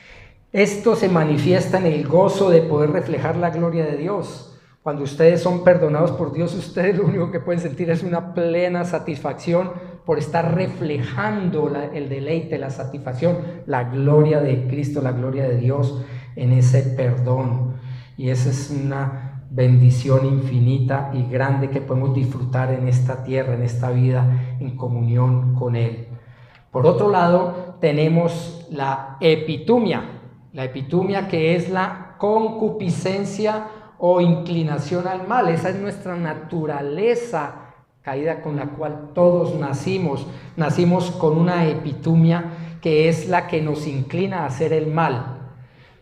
esto se manifiesta en el gozo de poder reflejar la gloria de Dios. Cuando ustedes son perdonados por Dios, ustedes lo único que pueden sentir es una plena satisfacción por estar reflejando el deleite, la satisfacción, la gloria de Cristo, la gloria de Dios en ese perdón. Y esa es una bendición infinita y grande que podemos disfrutar en esta tierra, en esta vida, en comunión con Él. Por otro lado, tenemos la epitumia que es la concupiscencia o inclinación al mal. Esa es nuestra naturaleza caída con la cual todos nacimos con una epitumia que es la que nos inclina a hacer el mal.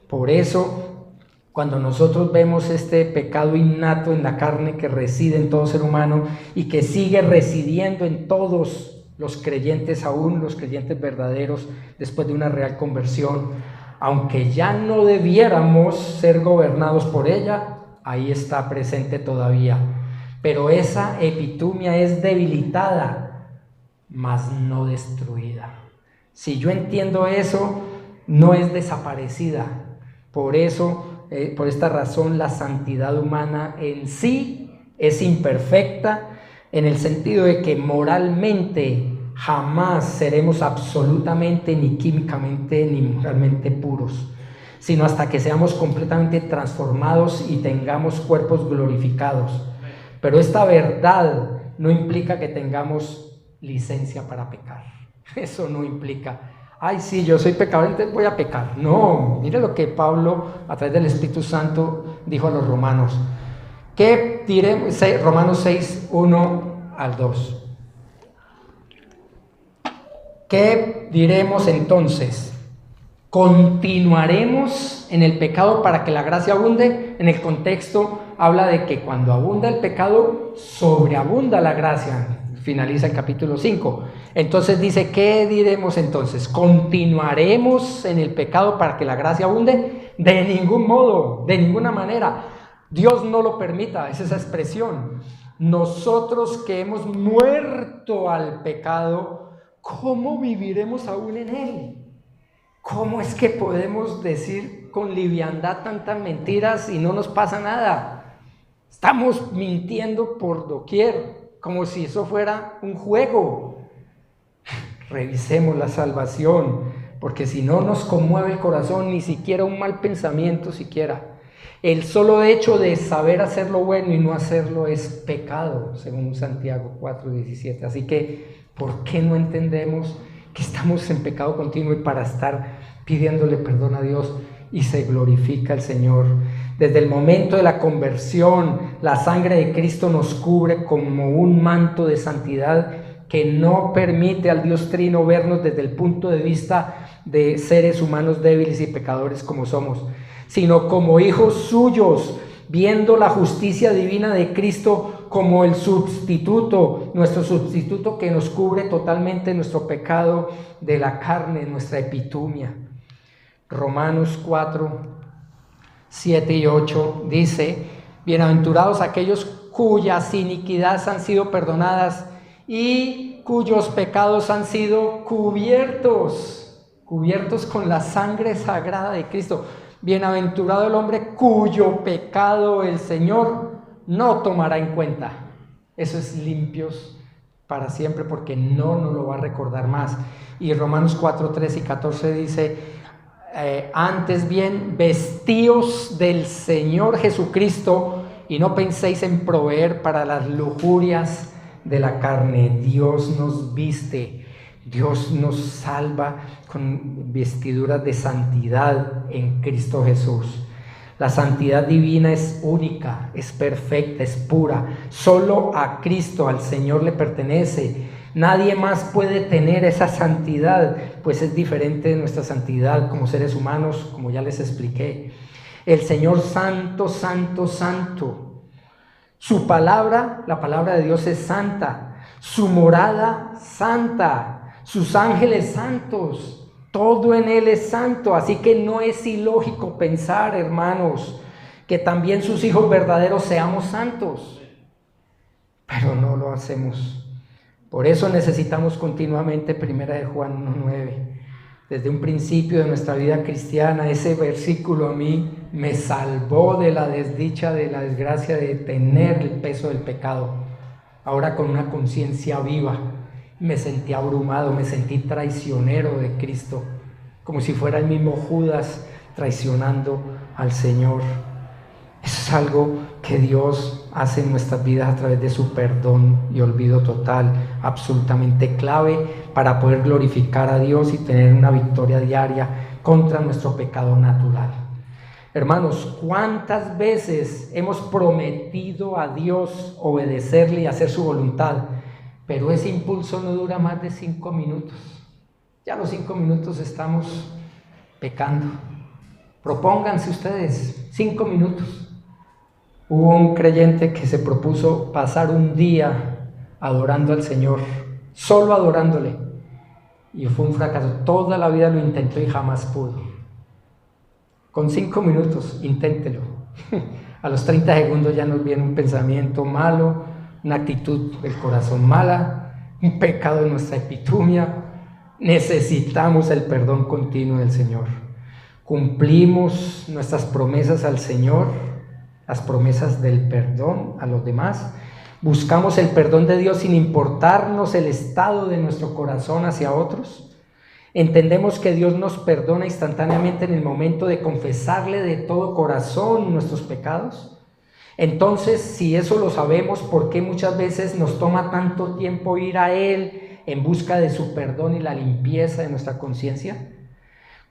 Por eso, cuando nosotros vemos este pecado innato en la carne que reside en todo ser humano y que sigue residiendo en todos los creyentes, aún los creyentes verdaderos, después de una real conversión, aunque ya no debiéramos ser gobernados por ella, ahí está presente todavía. Pero esa epitumia es debilitada, mas no destruida. Si yo entiendo eso, no es desaparecida. Por eso, por esta razón, la santidad humana en sí es imperfecta, en el sentido de que moralmente jamás seremos absolutamente ni químicamente ni moralmente puros, sino hasta que seamos completamente transformados y tengamos cuerpos glorificados. Pero esta verdad no implica que tengamos licencia para pecar. Eso no implica, ay sí, yo soy pecador, entonces voy a pecar. No, mire lo que Pablo a través del Espíritu Santo dijo a los romanos. ¿Qué diremos? Romanos 6, 1 al 2. ¿Qué diremos entonces? ¿Continuaremos en el pecado para que la gracia abunde? En el contexto habla de que cuando abunda el pecado, sobreabunda la gracia. Finaliza el capítulo 5. Entonces dice, ¿qué diremos entonces? ¿Continuaremos en el pecado para que la gracia abunde? De ningún modo, de ninguna manera. Dios no lo permita, es esa expresión. Nosotros que hemos muerto al pecado, ¿cómo viviremos aún en él? ¿Cómo es que podemos decir con liviandad tantas mentiras y no nos pasa nada? Estamos mintiendo por doquier, como si eso fuera un juego. Revisemos la salvación, porque si no nos conmueve el corazón, ni siquiera un mal pensamiento siquiera. El solo hecho de saber hacer lo bueno y no hacerlo es pecado, según Santiago 4:17. Así que, ¿por qué no entendemos que estamos en pecado continuo y para estar pidiéndole perdón a Dios y se glorifica el Señor? Desde el momento de la conversión, la sangre de Cristo nos cubre como un manto de santidad que no permite al Dios Trino vernos desde el punto de vista de seres humanos débiles y pecadores como somos, sino como hijos suyos, viendo la justicia divina de Cristo como el sustituto, nuestro sustituto que nos cubre totalmente nuestro pecado de la carne, nuestra epitumia. Romanos 4:7 y 8 dice, bienaventurados aquellos cuyas iniquidades han sido perdonadas y cuyos pecados han sido cubiertos con la sangre sagrada de Cristo. Bienaventurado el hombre cuyo pecado el Señor no tomará en cuenta. Eso es limpios para siempre, porque no nos lo va a recordar más. Y Romanos 4:13 y 14 dice, antes bien, vestíos del Señor Jesucristo y no penséis en proveer para las lujurias de la carne. Dios nos viste, Dios nos salva con vestiduras de santidad en Cristo Jesús. La santidad divina es única, es perfecta, es pura. Solo a Cristo, al Señor, le pertenece. Nadie más puede tener esa santidad, pues es diferente de nuestra santidad como seres humanos, como ya les expliqué. El Señor santo, santo, santo. Su palabra, la palabra de Dios es santa. Su morada, santa. Sus ángeles santos. Todo en Él es santo, así que no es ilógico pensar, hermanos, que también sus hijos verdaderos seamos santos, pero no lo hacemos. Por eso necesitamos continuamente 1 Juan 1:9. Desde un principio de nuestra vida cristiana, ese versículo a mí me salvó de la desdicha, de la desgracia de tener el peso del pecado. Ahora con una conciencia viva, me sentí abrumado, me sentí traicionero de Cristo, como si fuera el mismo Judas traicionando al Señor. Eso es algo que Dios hace en nuestras vidas a través de su perdón y olvido total, absolutamente clave para poder glorificar a Dios y tener una victoria diaria contra nuestro pecado natural. Hermanos, ¿cuántas veces hemos prometido a Dios obedecerle y hacer su voluntad? Pero ese impulso no dura más de 5 minutos. Ya a los 5 minutos estamos pecando. Propónganse ustedes 5 minutos. Hubo un creyente que se propuso pasar un día adorando al Señor, solo adorándole, y fue un fracaso. Toda la vida lo intentó y jamás pudo. Con 5 minutos, inténtelo. A los 30 segundos ya nos viene un pensamiento malo, una actitud del corazón mala, un pecado en nuestra epitumia. Necesitamos el perdón continuo del Señor. Cumplimos nuestras promesas al Señor, las promesas del perdón a los demás. Buscamos el perdón de Dios sin importarnos el estado de nuestro corazón hacia otros. Entendemos que Dios nos perdona instantáneamente en el momento de confesarle de todo corazón nuestros pecados. Entonces, si eso lo sabemos, ¿por qué muchas veces nos toma tanto tiempo ir a Él en busca de su perdón y la limpieza de nuestra conciencia?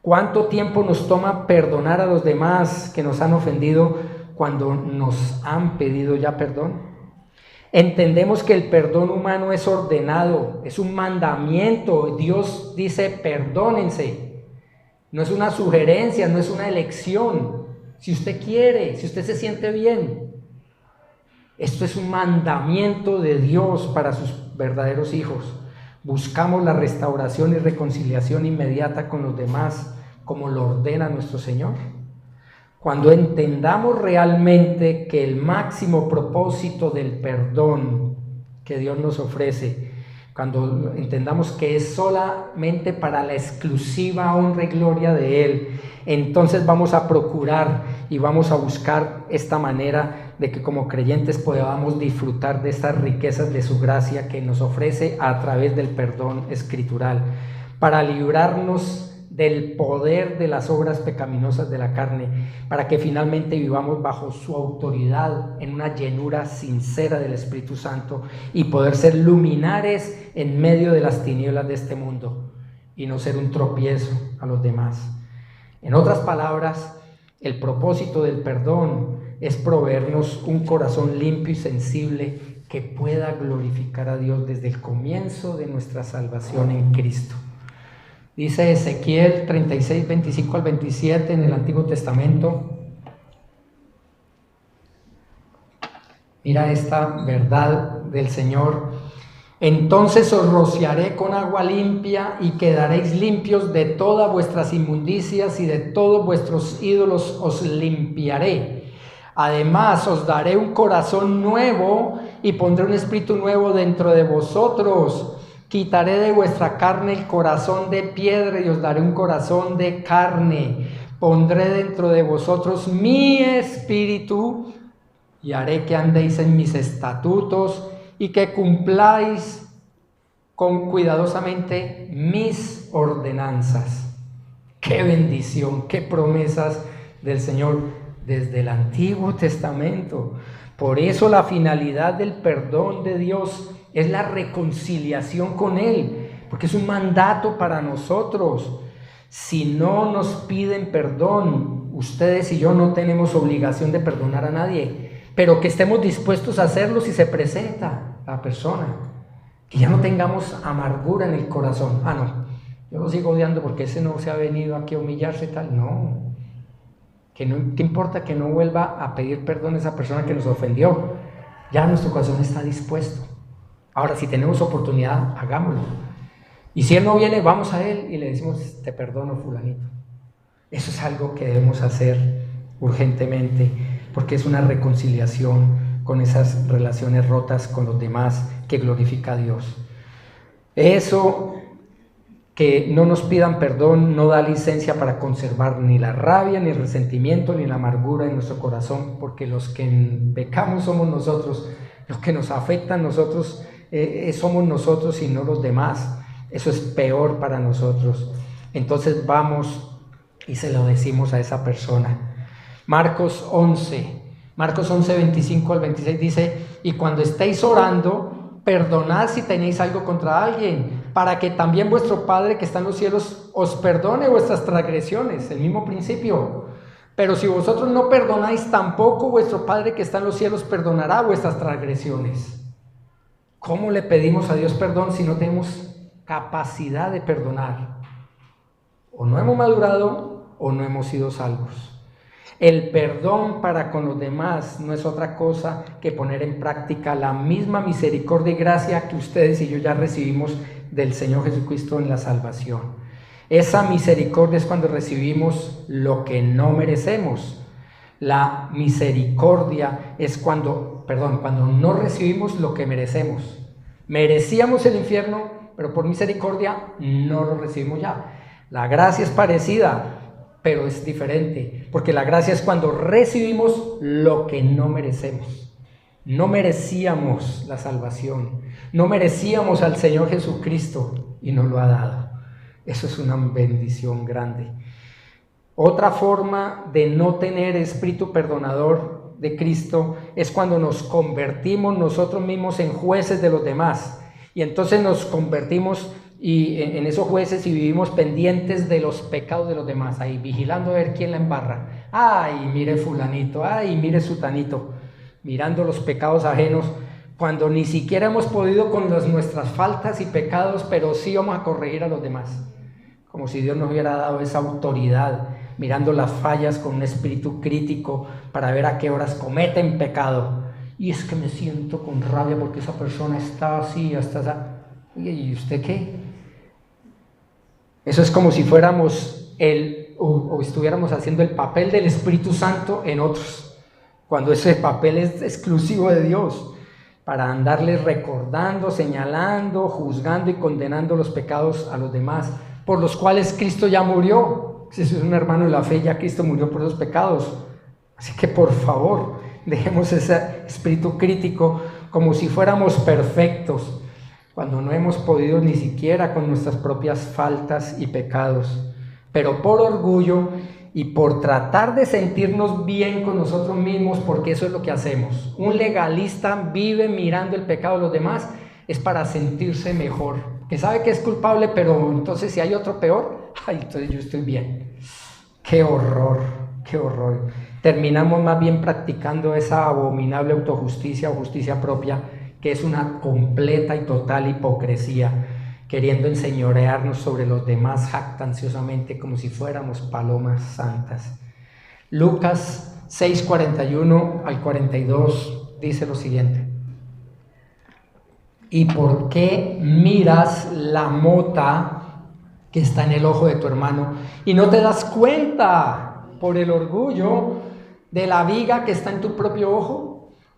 ¿Cuánto tiempo nos toma perdonar a los demás que nos han ofendido cuando nos han pedido ya perdón? Entendemos que el perdón humano es ordenado, es un mandamiento. Dios dice: perdónense. No es una sugerencia, no es una elección. Si usted quiere, si usted se siente bien. Esto es un mandamiento de Dios para sus verdaderos hijos. Buscamos la restauración y reconciliación inmediata con los demás, como lo ordena nuestro Señor. Cuando entendamos realmente que el máximo propósito del perdón que Dios nos ofrece, cuando entendamos que es solamente para la exclusiva honra y gloria de Él, entonces vamos a procurar y vamos a buscar esta manera de que como creyentes podamos disfrutar de estas riquezas de su gracia que nos ofrece a través del perdón escritural, para librarnos del poder de las obras pecaminosas de la carne, para que finalmente vivamos bajo su autoridad en una llenura sincera del Espíritu Santo y poder ser luminares en medio de las tinieblas de este mundo y no ser un tropiezo a los demás. En otras palabras, el propósito del perdón es proveernos un corazón limpio y sensible que pueda glorificar a Dios desde el comienzo de nuestra salvación en Cristo. Dice Ezequiel 36, 25 al 27 en el Antiguo Testamento. Mira esta verdad del Señor. Entonces os rociaré con agua limpia y quedaréis limpios de todas vuestras inmundicias y de todos vuestros ídolos os limpiaré. Además os daré un corazón nuevo y pondré un espíritu nuevo dentro de vosotros. Quitaré de vuestra carne el corazón de piedra y os daré un corazón de carne. Pondré dentro de vosotros mi espíritu y haré que andéis en mis estatutos y que cumpláis cuidadosamente mis ordenanzas. ¡Qué bendición! ¡Qué promesas del Señor desde el Antiguo Testamento! Por eso la finalidad del perdón de Dios es la reconciliación con Él, porque es un mandato para nosotros. Si no nos piden perdón, ustedes y yo no tenemos obligación de perdonar a nadie, pero que estemos dispuestos a hacerlo si se presenta la persona, que ya no tengamos amargura en el corazón. No, yo lo sigo odiando porque ese no se ha venido aquí a humillarse y tal. No, ¿qué importa que no vuelva a pedir perdón a esa persona que nos ofendió? Ya nuestro corazón está dispuesto. Ahora, si tenemos oportunidad, hagámoslo. Y si Él no viene, vamos a Él y le decimos, te perdono, fulanito. Eso es algo que debemos hacer urgentemente, porque es una reconciliación con esas relaciones rotas con los demás que glorifica a Dios. Eso, que no nos pidan perdón, no da licencia para conservar ni la rabia, ni el resentimiento, ni la amargura en nuestro corazón, porque los que pecamos somos nosotros, los que nos afectan nosotros somos nosotros y no los demás. Eso es peor para nosotros. Entonces vamos y se lo decimos a esa persona. Marcos 11, 25 al 26 dice: y cuando estéis orando, perdonad si tenéis algo contra alguien, para que también vuestro Padre que está en los cielos os perdone vuestras transgresiones. El mismo principio. Pero si vosotros no perdonáis, tampoco vuestro Padre que está en los cielos perdonará vuestras transgresiones. ¿Cómo le pedimos a Dios perdón si no tenemos capacidad de perdonar? O no hemos madurado o no hemos sido salvos. El perdón para con los demás no es otra cosa que poner en práctica la misma misericordia y gracia que ustedes y yo ya recibimos del Señor Jesucristo en la salvación. Esa misericordia es cuando recibimos lo que no merecemos. La misericordia es cuando no recibimos lo que merecemos. Merecíamos el infierno, pero por misericordia no lo recibimos ya. La gracia es parecida, pero es diferente, porque la gracia es cuando recibimos lo que no merecemos. No merecíamos la salvación, no merecíamos al Señor Jesucristo y nos lo ha dado. Eso es una bendición grande. Otra forma de no tener espíritu perdonador de Cristo es cuando nos convertimos nosotros mismos en jueces de los demás, y entonces nos convertimos en esos jueces y vivimos pendientes de los pecados de los demás, ahí vigilando a ver quién la embarra. Ay, mire fulanito, ay, mire sutanito, mirando los pecados ajenos, cuando ni siquiera hemos podido con nuestras faltas y pecados, pero sí vamos a corregir a los demás. como si Dios nos hubiera dado esa autoridad, mirando las fallas con un espíritu crítico para ver a qué horas cometen pecado. Y es que me siento con rabia porque esa persona está así, hasta esa... ¿Y usted qué? Eso es como si fuéramos o estuviéramos haciendo el papel del Espíritu Santo en otros, cuando ese papel es exclusivo de Dios, para andarles recordando, señalando, juzgando y condenando los pecados a los demás, por los cuales Cristo ya murió. Si es un hermano de la fe, ya Cristo murió por esos pecados. Así que por favor, dejemos ese espíritu crítico como si fuéramos perfectos, cuando no hemos podido ni siquiera con nuestras propias faltas y pecados. Pero por orgullo y por tratar de sentirnos bien con nosotros mismos, porque eso es lo que hacemos. Un legalista vive mirando el pecado de los demás, es para sentirse mejor, que sabe que es culpable, pero entonces si hay otro peor, ay, entonces yo estoy bien. ¡Qué horror! ¡Qué horror! Terminamos más bien practicando esa abominable autojusticia o justicia propia, que es una completa y total hipocresía, queriendo enseñorearnos sobre los demás jactanciosamente como si fuéramos palomas santas. Lucas 6:41 al 42 dice lo siguiente: ¿y por qué miras la mota que está en el ojo de tu hermano y no te das cuenta por el orgullo de la viga que está en tu propio ojo?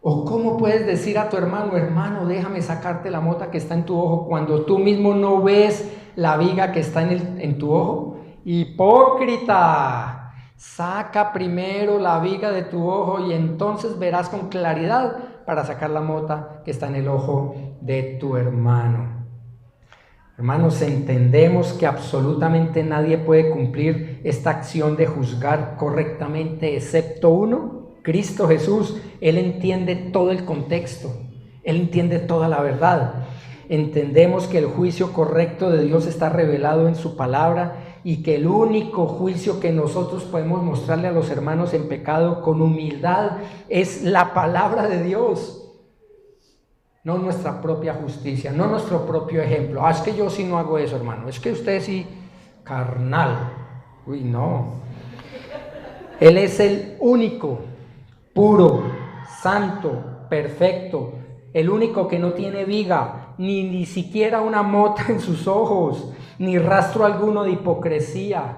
¿O cómo puedes decir a tu hermano: hermano, déjame sacarte la mota que está en tu ojo, cuando tú mismo no ves la viga que está en tu ojo? ¡Hipócrita! Saca primero la viga de tu ojo y entonces verás con claridad para sacar la mota que está en el ojo de tu hermano. Hermanos, entendemos que absolutamente nadie puede cumplir esta acción de juzgar correctamente excepto uno, Cristo Jesús. Él entiende todo el contexto, Él entiende toda la verdad. Entendemos que el juicio correcto de Dios está revelado en su palabra y que el único juicio que nosotros podemos mostrarle a los hermanos en pecado con humildad es la palabra de Dios. No nuestra propia justicia, no nuestro propio ejemplo. Es que yo sí no hago eso, hermano. Es que usted sí, carnal. Uy, no. Él es el único, puro, santo, perfecto, el único que no tiene viga, ni siquiera una mota en sus ojos, ni rastro alguno de hipocresía.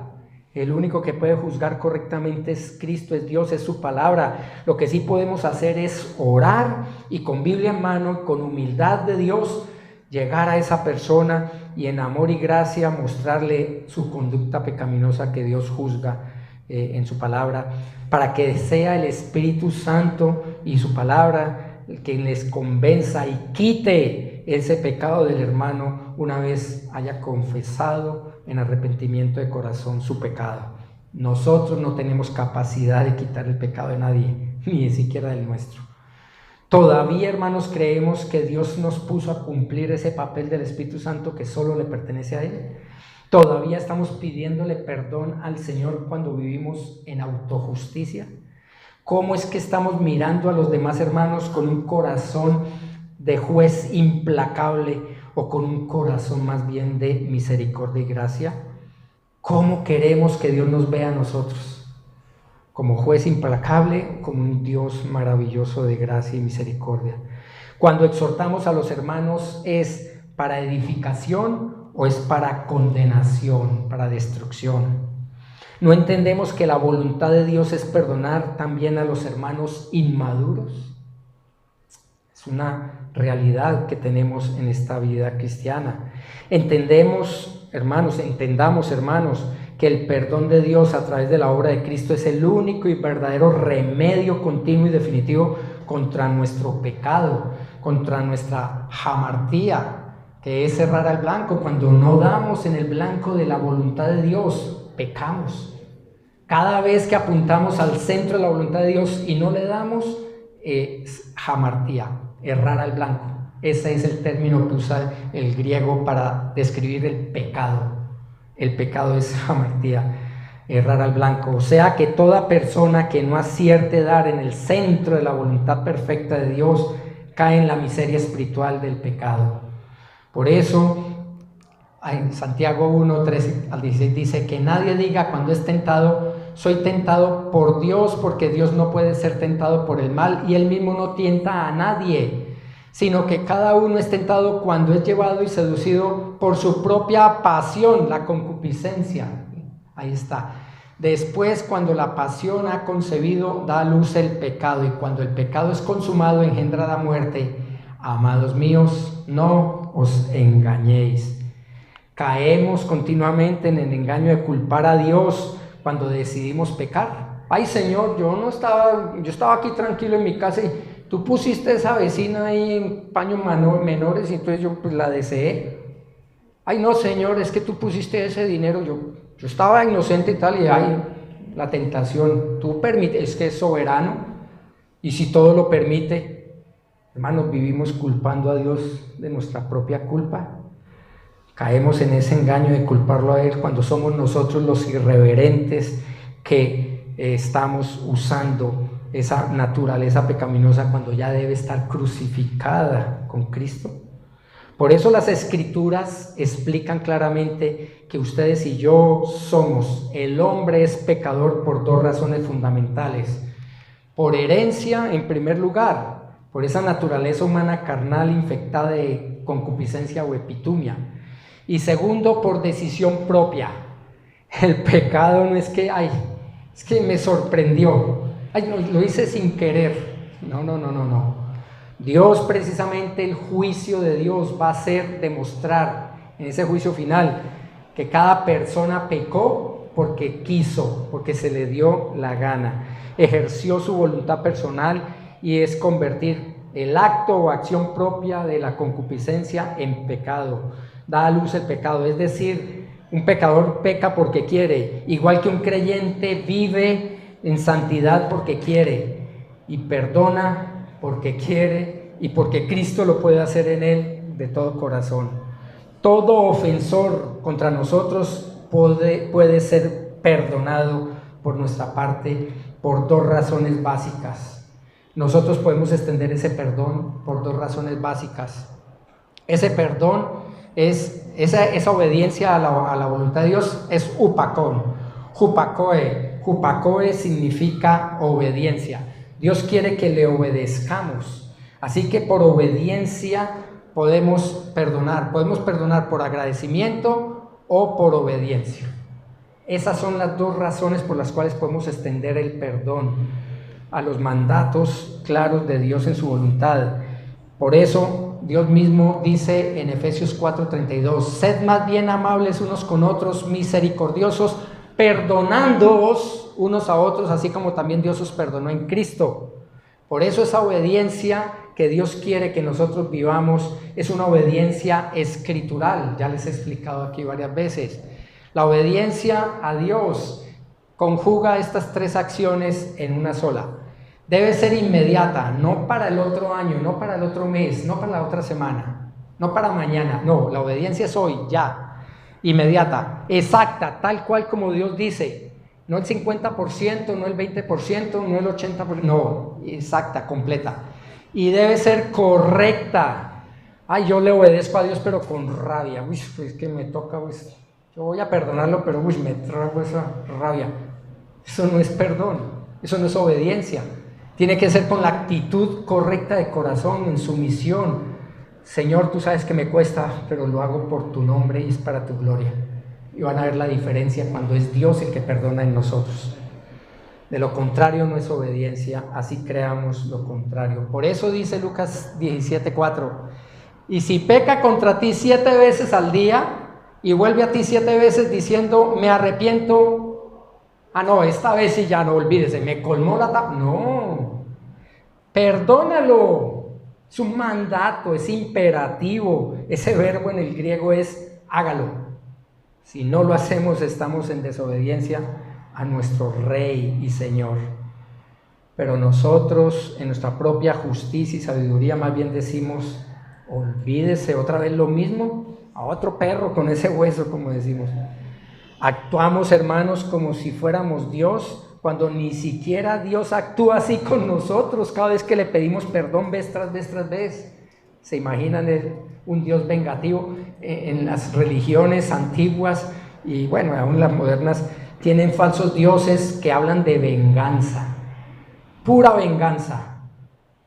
El único que puede juzgar correctamente es Cristo, es Dios, es su palabra. Lo que sí podemos hacer es orar y con Biblia en mano, con humildad de Dios, llegar a esa persona y en amor y gracia mostrarle su conducta pecaminosa que Dios juzga en su palabra, para que sea el Espíritu Santo y su palabra quien les convenza y quite ese pecado del hermano una vez haya confesado en arrepentimiento de corazón su pecado. Nosotros no tenemos capacidad de quitar el pecado de nadie, ni siquiera del nuestro. Todavía, hermanos, creemos que Dios nos puso a cumplir ese papel del Espíritu Santo que solo le pertenece a Él. Todavía estamos pidiéndole perdón al Señor cuando vivimos en autojusticia. ¿Cómo es que estamos mirando a los demás hermanos con un corazón de juez implacable o con un corazón más bien de misericordia y gracia? ¿Cómo queremos que Dios nos vea a nosotros? ¿Como juez implacable o como un Dios maravilloso de gracia y misericordia? Cuando exhortamos a los hermanos, ¿es para edificación o es para condenación, para destrucción? ¿No entendemos que la voluntad de Dios es perdonar también a los hermanos inmaduros? Es una realidad que tenemos en esta vida cristiana. Entendamos, hermanos, que el perdón de Dios a través de la obra de Cristo es el único y verdadero remedio continuo y definitivo contra nuestro pecado, contra nuestra hamartía, que es cerrar al blanco. Cuando no damos en el blanco de la voluntad de Dios, pecamos. Cada vez que apuntamos al centro de la voluntad de Dios y no le damos, hamartía, errar al blanco. Ese es el término que usa el griego para describir el pecado. El pecado es hamartía, errar al blanco. O sea que toda persona que no acierte dar en el centro de la voluntad perfecta de Dios cae en la miseria espiritual del pecado. Por eso, En Santiago 1, 13 al 16 dice que nadie diga cuando es tentado, soy tentado por Dios, porque Dios no puede ser tentado por el mal y Él mismo no tienta a nadie, sino que cada uno es tentado cuando es llevado y seducido por su propia pasión, la concupiscencia. Ahí está. Después, cuando la pasión ha concebido, da a luz el pecado, y cuando el pecado es consumado, engendra la muerte. Amados míos, no os engañéis. Caemos continuamente en el engaño de culpar a Dios cuando decidimos pecar. Ay, Señor, yo estaba aquí tranquilo en mi casa y tú pusiste esa vecina ahí en paños menores y entonces yo pues la deseé. Ay, no, Señor, es que tú pusiste ese dinero, yo estaba inocente y tal, y ay, la tentación, tú permites, es que es soberano, y si todo lo permite, hermanos, vivimos culpando a Dios de nuestra propia culpa. Caemos en ese engaño de culparlo a Él cuando somos nosotros los irreverentes que estamos usando esa naturaleza pecaminosa cuando ya debe estar crucificada con Cristo. Por eso las Escrituras explican claramente que ustedes y yo el hombre es pecador por dos razones fundamentales. Por herencia, en primer lugar, por esa naturaleza humana carnal infectada de concupiscencia o epitumia. Y segundo, por decisión propia. El pecado no es que, es que me sorprendió, lo hice sin querer. No. Dios, precisamente el juicio de Dios va a ser demostrar en ese juicio final que cada persona pecó porque quiso, porque se le dio la gana, ejerció su voluntad personal, y es convertir el acto o acción propia de la concupiscencia en pecado. Da a luz el pecado, es decir, un pecador peca porque quiere, igual que un creyente vive en santidad porque quiere y perdona porque quiere y porque Cristo lo puede hacer en él de todo corazón. Todo ofensor contra nosotros puede ser perdonado por nuestra parte por dos razones básicas. Nosotros podemos extender ese perdón por dos razones básicas. Ese perdón es esa obediencia a la voluntad de Dios, es upakon, hupakoe significa obediencia. Dios quiere que le obedezcamos, así que por obediencia podemos perdonar por agradecimiento o por obediencia. Esas son las dos razones por las cuales podemos extender el perdón a los mandatos claros de Dios en su voluntad. Por eso Dios mismo dice en Efesios 4:32, sed más bien amables unos con otros, misericordiosos, perdonándoos unos a otros, así como también Dios os perdonó en Cristo. Por eso esa obediencia que Dios quiere que nosotros vivamos es una obediencia escritural, ya les he explicado aquí varias veces. La obediencia a Dios conjuga estas tres acciones en una sola. Debe ser inmediata, no para el otro año, no para el otro mes, no para la otra semana, no para mañana. No, la obediencia es hoy, ya, inmediata, exacta, tal cual como Dios dice. No el 50%, no el 20%, no el 80%, no, exacta, completa. Y debe ser correcta. Yo le obedezco a Dios pero con rabia. Pues que me toca, yo voy a perdonarlo, pero me trago esa rabia. Eso no es perdón, eso no es obediencia. Tiene que ser con la actitud correcta de corazón, en sumisión. Señor, tú sabes que me cuesta, pero lo hago por tu nombre y es para tu gloria. Y van a ver la diferencia cuando es Dios el que perdona en nosotros. De lo contrario no es obediencia, así creamos lo contrario. Por eso dice Lucas 17:4, y si peca contra ti 7 veces al día y vuelve a ti 7 veces diciendo, me arrepiento, no, esta vez sí ya no, olvídese, me colmó la tapa. No, perdónalo. Es un mandato, es imperativo. Ese verbo en el griego es hágalo. Si no lo hacemos, estamos en desobediencia a nuestro Rey y Señor. Pero nosotros, en nuestra propia justicia y sabiduría, más bien decimos, olvídese, otra vez lo mismo, a otro perro con ese hueso, como decimos. Actuamos, hermanos, como si fuéramos Dios, cuando ni siquiera Dios actúa así con nosotros cada vez que le pedimos perdón vez tras vez tras vez. ¿Se imaginan un Dios vengativo? En las religiones antiguas y bueno, aún las modernas tienen falsos dioses que hablan de venganza, pura venganza.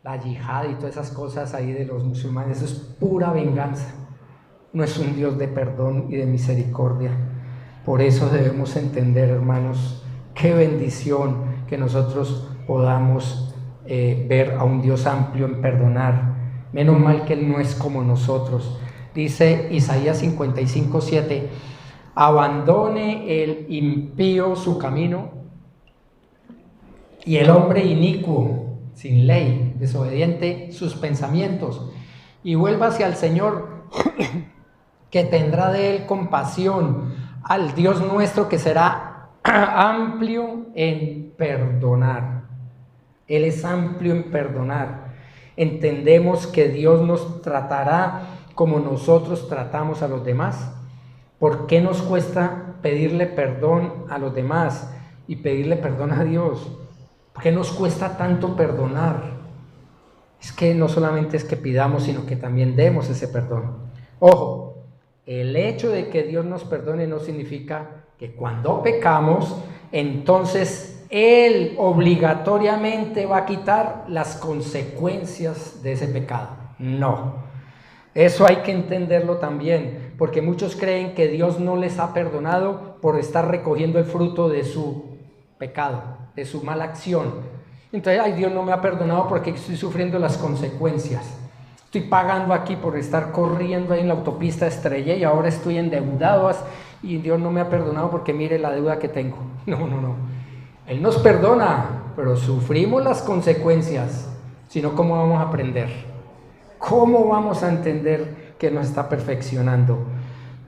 La yihad y todas esas cosas ahí de los musulmanes, eso es pura venganza. No es un Dios de perdón y de misericordia. Por eso debemos entender, hermanos, qué bendición que nosotros podamos ver a un Dios amplio en perdonar. Menos mal que Él no es como nosotros. Dice Isaías 55:7, abandone el impío su camino y el hombre inicuo, sin ley, desobediente, sus pensamientos, y vuelva hacia el Señor, que tendrá de él compasión, al Dios nuestro que será amplio en perdonar. Él es amplio en perdonar. Entendemos que Dios nos tratará como nosotros tratamos a los demás. ¿Por qué nos cuesta pedirle perdón a los demás y pedirle perdón a Dios? ¿Por qué nos cuesta tanto perdonar? Es que no solamente es que pidamos, sino que también demos ese perdón. Ojo, el hecho de que Dios nos perdone no significa que cuando pecamos, entonces Él obligatoriamente va a quitar las consecuencias de ese pecado. No. Eso hay que entenderlo también, porque muchos creen que Dios no les ha perdonado por estar recogiendo el fruto de su pecado, de su mala acción. Entonces, ay, Dios no me ha perdonado porque estoy sufriendo las consecuencias. Estoy pagando aquí por estar corriendo ahí en la autopista estrellé y ahora estoy endeudado y Dios no me ha perdonado porque mire la deuda que tengo. No. Él nos perdona, pero sufrimos las consecuencias. Si no, ¿cómo vamos a aprender? ¿Cómo vamos a entender que nos está perfeccionando?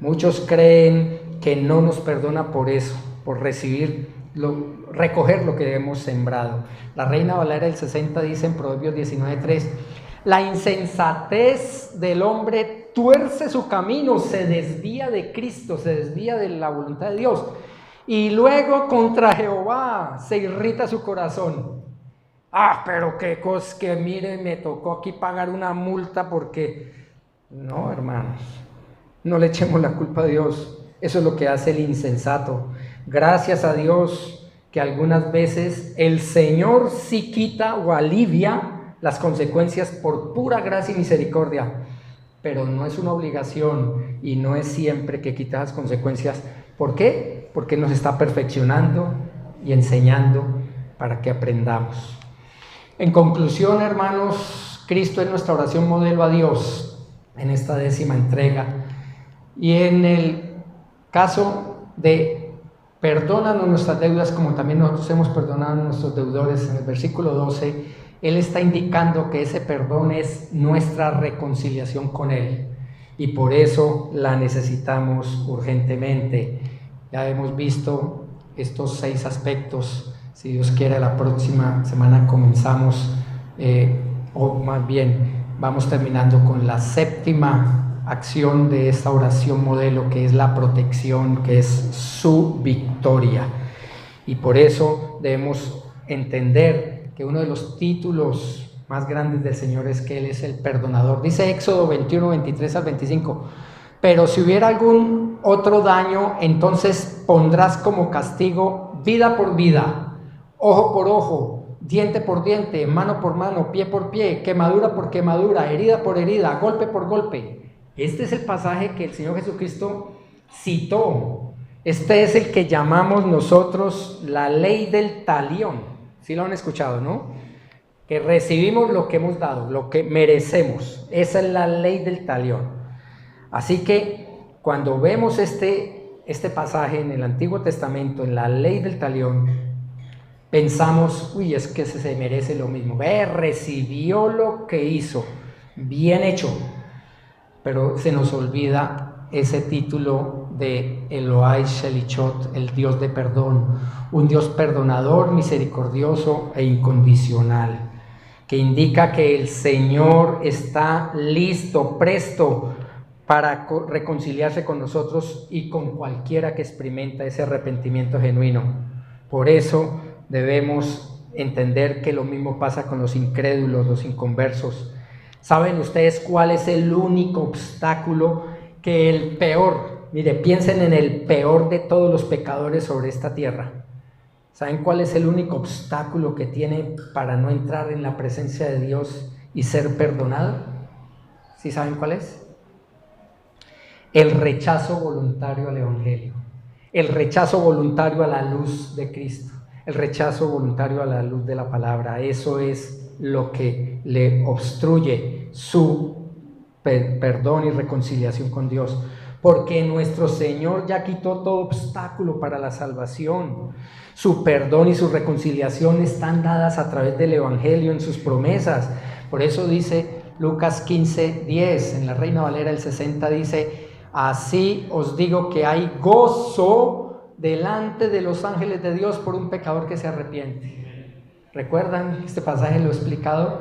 Muchos creen que no nos perdona por eso, por recoger lo que hemos sembrado. La Reina Valera del 60 dice en Proverbios 19:3, la insensatez del hombre tuerce su camino, se desvía de Cristo, se desvía de la voluntad de Dios, y luego contra Jehová se irrita su corazón. Pero qué cosa, que mire, me tocó aquí pagar una multa porque... No, hermanos, no le echemos la culpa a Dios. Eso es lo que hace el insensato. Gracias a Dios que algunas veces el Señor sí quita o alivia las consecuencias por pura gracia y misericordia, pero no es una obligación y no es siempre que quita las consecuencias. ¿Por qué? Porque nos está perfeccionando y enseñando para que aprendamos. En conclusión, hermanos, Cristo es nuestra oración modelo a Dios en esta 10ª entrega. Y en el caso de perdónanos nuestras deudas como también nosotros hemos perdonado a nuestros deudores, en el versículo 12, Él está indicando que ese perdón es nuestra reconciliación con Él. Y por eso la necesitamos urgentemente. Ya hemos visto estos 6 aspectos. Si Dios quiere, la próxima semana comenzamos, o más bien vamos terminando con la 7ª acción de esta oración modelo, que es la protección, que es su victoria. Y por eso debemos entender que uno de los títulos más grandes del Señor es que Él es el perdonador. Dice Éxodo 21, 23 al 25, pero si hubiera algún otro daño, entonces pondrás como castigo vida por vida, ojo por ojo, diente por diente, mano por mano, pie por pie, quemadura por quemadura, herida por herida, golpe por golpe. Este es el pasaje que el Señor Jesucristo citó. Este es el que llamamos nosotros la ley del talión. ¿Sí lo han escuchado, no? Que recibimos lo que hemos dado, lo que merecemos. Esa es la ley del talión. Así que cuando vemos este pasaje en el Antiguo Testamento, en la ley del talión, pensamos, es que se merece lo mismo. Recibió lo que hizo, bien hecho. Pero se nos olvida ese título de Elohai Shelichot, el Dios de perdón, un Dios perdonador, misericordioso e incondicional, que indica que el Señor está listo, presto para reconciliarse con nosotros y con cualquiera que experimenta ese arrepentimiento genuino. Por eso debemos entender que lo mismo pasa con los incrédulos, los inconversos. ¿Saben ustedes cuál es el único obstáculo que el peor? Mire, piensen en el peor de todos los pecadores sobre esta tierra. ¿Saben cuál es el único obstáculo que tiene para no entrar en la presencia de Dios y ser perdonado? ¿Sí saben cuál es? El rechazo voluntario al Evangelio, el rechazo voluntario a la luz de Cristo, el rechazo voluntario a la luz de la palabra. Eso es lo que le obstruye su perdón y reconciliación con Dios, porque nuestro Señor ya quitó todo obstáculo para la salvación. Su perdón y su reconciliación están dadas a través del Evangelio en sus promesas. Por eso dice Lucas 15:10, en la Reina Valera del 60 dice: así os digo que hay gozo delante de los ángeles de Dios por un pecador que se arrepiente. ¿Recuerdan? Este pasaje lo he explicado.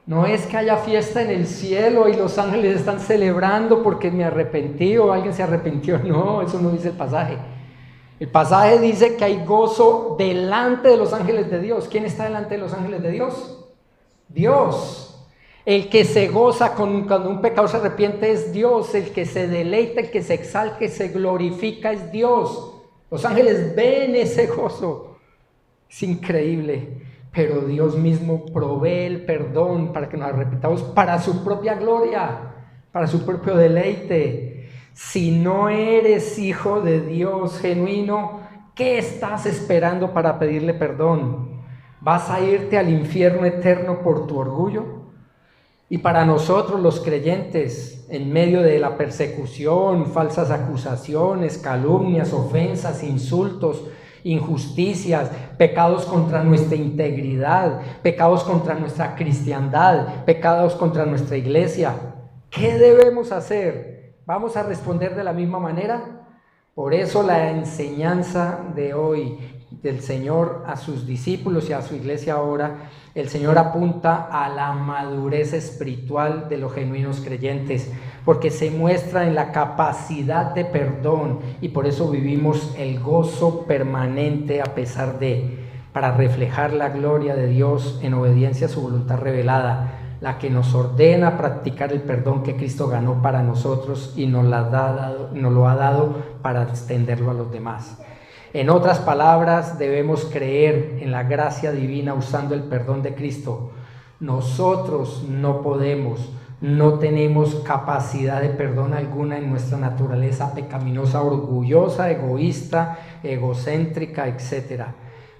No es que haya fiesta en el cielo y los ángeles están celebrando porque me arrepentí o alguien se arrepintió. No, eso no dice el pasaje. El pasaje dice que hay gozo delante de los ángeles de Dios. ¿Quién está delante de los ángeles de Dios? Dios. El que se goza cuando un pecador se arrepiente es Dios. El que se deleita, el que se exalta, que se glorifica es Dios. Los ángeles ven ese gozo. Es increíble. Pero Dios mismo provee el perdón para que nos arrepintamos para su propia gloria, para su propio deleite. Si no eres hijo de Dios genuino, ¿qué estás esperando para pedirle perdón? ¿Vas a irte al infierno eterno por tu orgullo? Y para nosotros los creyentes, en medio de la persecución, falsas acusaciones, calumnias, ofensas, insultos, injusticias, pecados contra nuestra integridad, pecados contra nuestra cristiandad, pecados contra nuestra iglesia, ¿qué debemos hacer? ¿Vamos a responder de la misma manera? Por eso la enseñanza de hoy del Señor a sus discípulos y a su iglesia ahora, el Señor apunta a la madurez espiritual de los genuinos creyentes, porque se muestra en la capacidad de perdón y por eso vivimos el gozo permanente a pesar de, para reflejar la gloria de Dios en obediencia a su voluntad revelada, la que nos ordena practicar el perdón que Cristo ganó para nosotros y nos lo ha dado para extenderlo a los demás. En otras palabras, debemos creer en la gracia divina usando el perdón de Cristo. Nosotros no podemos, no tenemos capacidad de perdón alguna en nuestra naturaleza pecaminosa, orgullosa, egoísta, egocéntrica, etc.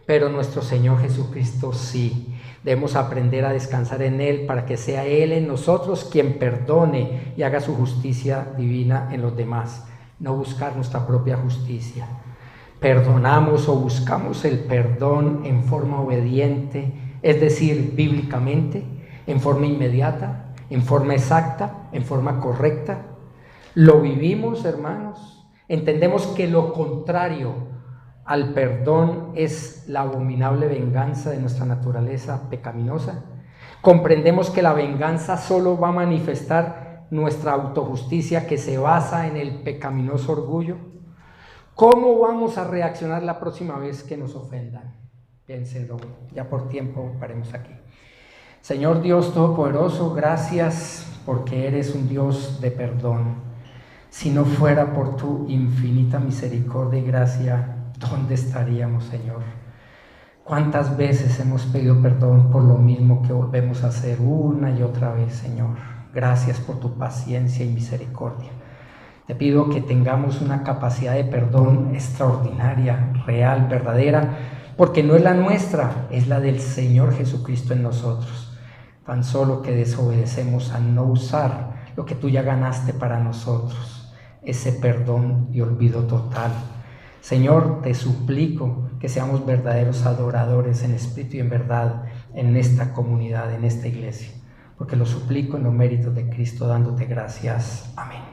Pero nuestro Señor Jesucristo sí. Debemos aprender a descansar en Él para que sea Él en nosotros quien perdone y haga su justicia divina en los demás, no buscar nuestra propia justicia. Perdonamos o buscamos el perdón en forma obediente, es decir, bíblicamente, en forma inmediata, en forma exacta, en forma correcta. ¿Lo vivimos, hermanos? Entendemos que lo contrario al perdón es la abominable venganza de nuestra naturaleza pecaminosa. Comprendemos que la venganza solo va a manifestar nuestra autojusticia que se basa en el pecaminoso orgullo. ¿Cómo vamos a reaccionar la próxima vez que nos ofendan? Piénsenlo, ya por tiempo paremos aquí. Señor Dios Todopoderoso, gracias porque eres un Dios de perdón. Si no fuera por tu infinita misericordia y gracia, ¿dónde estaríamos, Señor? ¿Cuántas veces hemos pedido perdón por lo mismo que volvemos a hacer una y otra vez, Señor? Gracias por tu paciencia y misericordia. Te pido que tengamos una capacidad de perdón extraordinaria, real, verdadera, porque no es la nuestra, es la del Señor Jesucristo en nosotros. Tan solo que desobedecemos a no usar lo que tú ya ganaste para nosotros, ese perdón y olvido total. Señor, te suplico que seamos verdaderos adoradores en espíritu y en verdad en esta comunidad, en esta iglesia, porque lo suplico en los méritos de Cristo, dándote gracias. Amén.